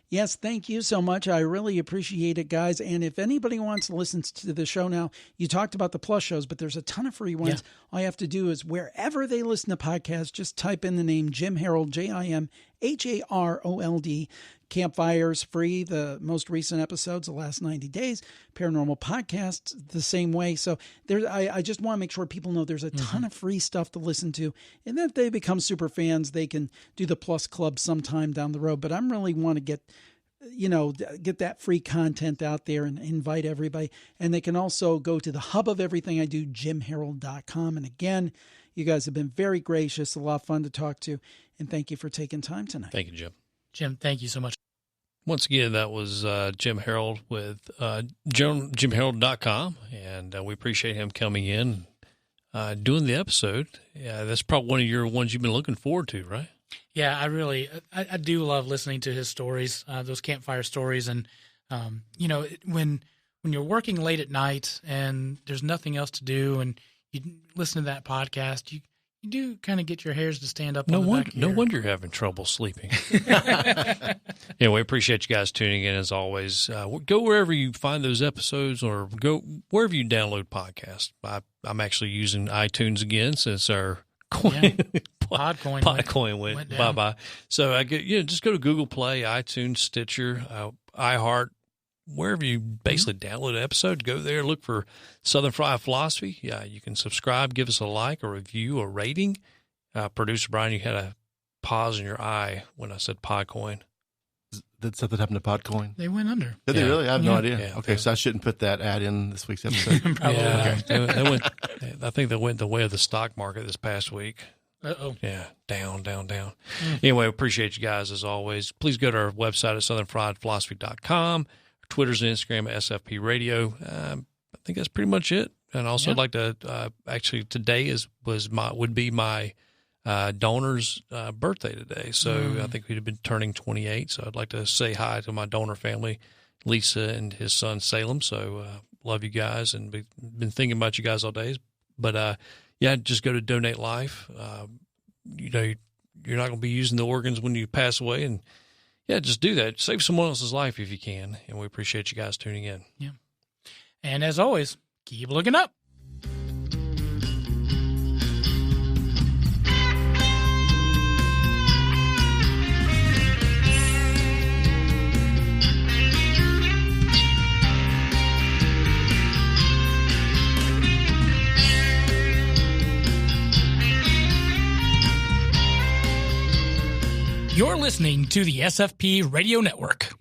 Yes, thank you so much. I really appreciate it, guys. And if anybody wants to listen to the show now, you talked about the plus shows, but there's a ton of free ones. Yeah. All you have to do is wherever they listen to podcasts, just type in the name Jim Harold, JimHarold. Campfires free, the most recent episodes, the last 90 days. Paranormal podcasts, the same way. So I just want to make sure people know there's a ton of free stuff to listen to. And then if they become super fans, they can do the Plus Club sometime down the road. But I really want to get that free content out there and invite everybody. And they can also go to the hub of everything I do, jimharold.com. And again, you guys have been very gracious, a lot of fun to talk to. And thank you for taking time tonight. Thank you, Jim. Jim, thank you so much. Once again, that was Jim Harold with jimharold.com, and we appreciate him coming in, doing the episode. Yeah, that's probably one of your ones you've been looking forward to, right? Yeah, I do love listening to his stories, those campfire stories, and when you're working late at night and there's nothing else to do, and you listen to that podcast, you do kind of get your hairs to stand up. No wonder you're having trouble sleeping. Yeah, we appreciate you guys tuning in as always. Go wherever you find those episodes, or go wherever you download podcasts. I'm actually using iTunes again since our Podcoin went bye-bye. So just go to Google Play, iTunes, Stitcher, iHeart, wherever you basically download an episode. Go there, look for Southern Fried Philosophy. Yeah, you can subscribe, give us a like, a review, a rating. Producer Brian, you had a pause in your eye when I said Podcoin. Did something happen to Podcoin? They went under. Did they really? I have no idea. Yeah, okay, so I shouldn't put that ad in this week's episode. Probably. Yeah, okay. I think they went the way of the stock market this past week. Uh-oh. Yeah, down. Anyway, appreciate you guys as always. Please go to our website at southernfriedphilosophy.com. Twitter's and Instagram at SFP Radio. I think that's pretty much it. And also, I'd like to actually today would be my donor's birthday today. So I think we'd have been turning 28. So I'd like to say hi to my donor family, Lisa and his son Salem. So love you guys, and been thinking about you guys all day. But just go to Donate Life. You're not going to be using the organs when you pass away, and just do that. Save someone else's life if you can, and we appreciate you guys tuning in. Yeah. And as always, keep looking up. You're listening to the SFP Radio Network.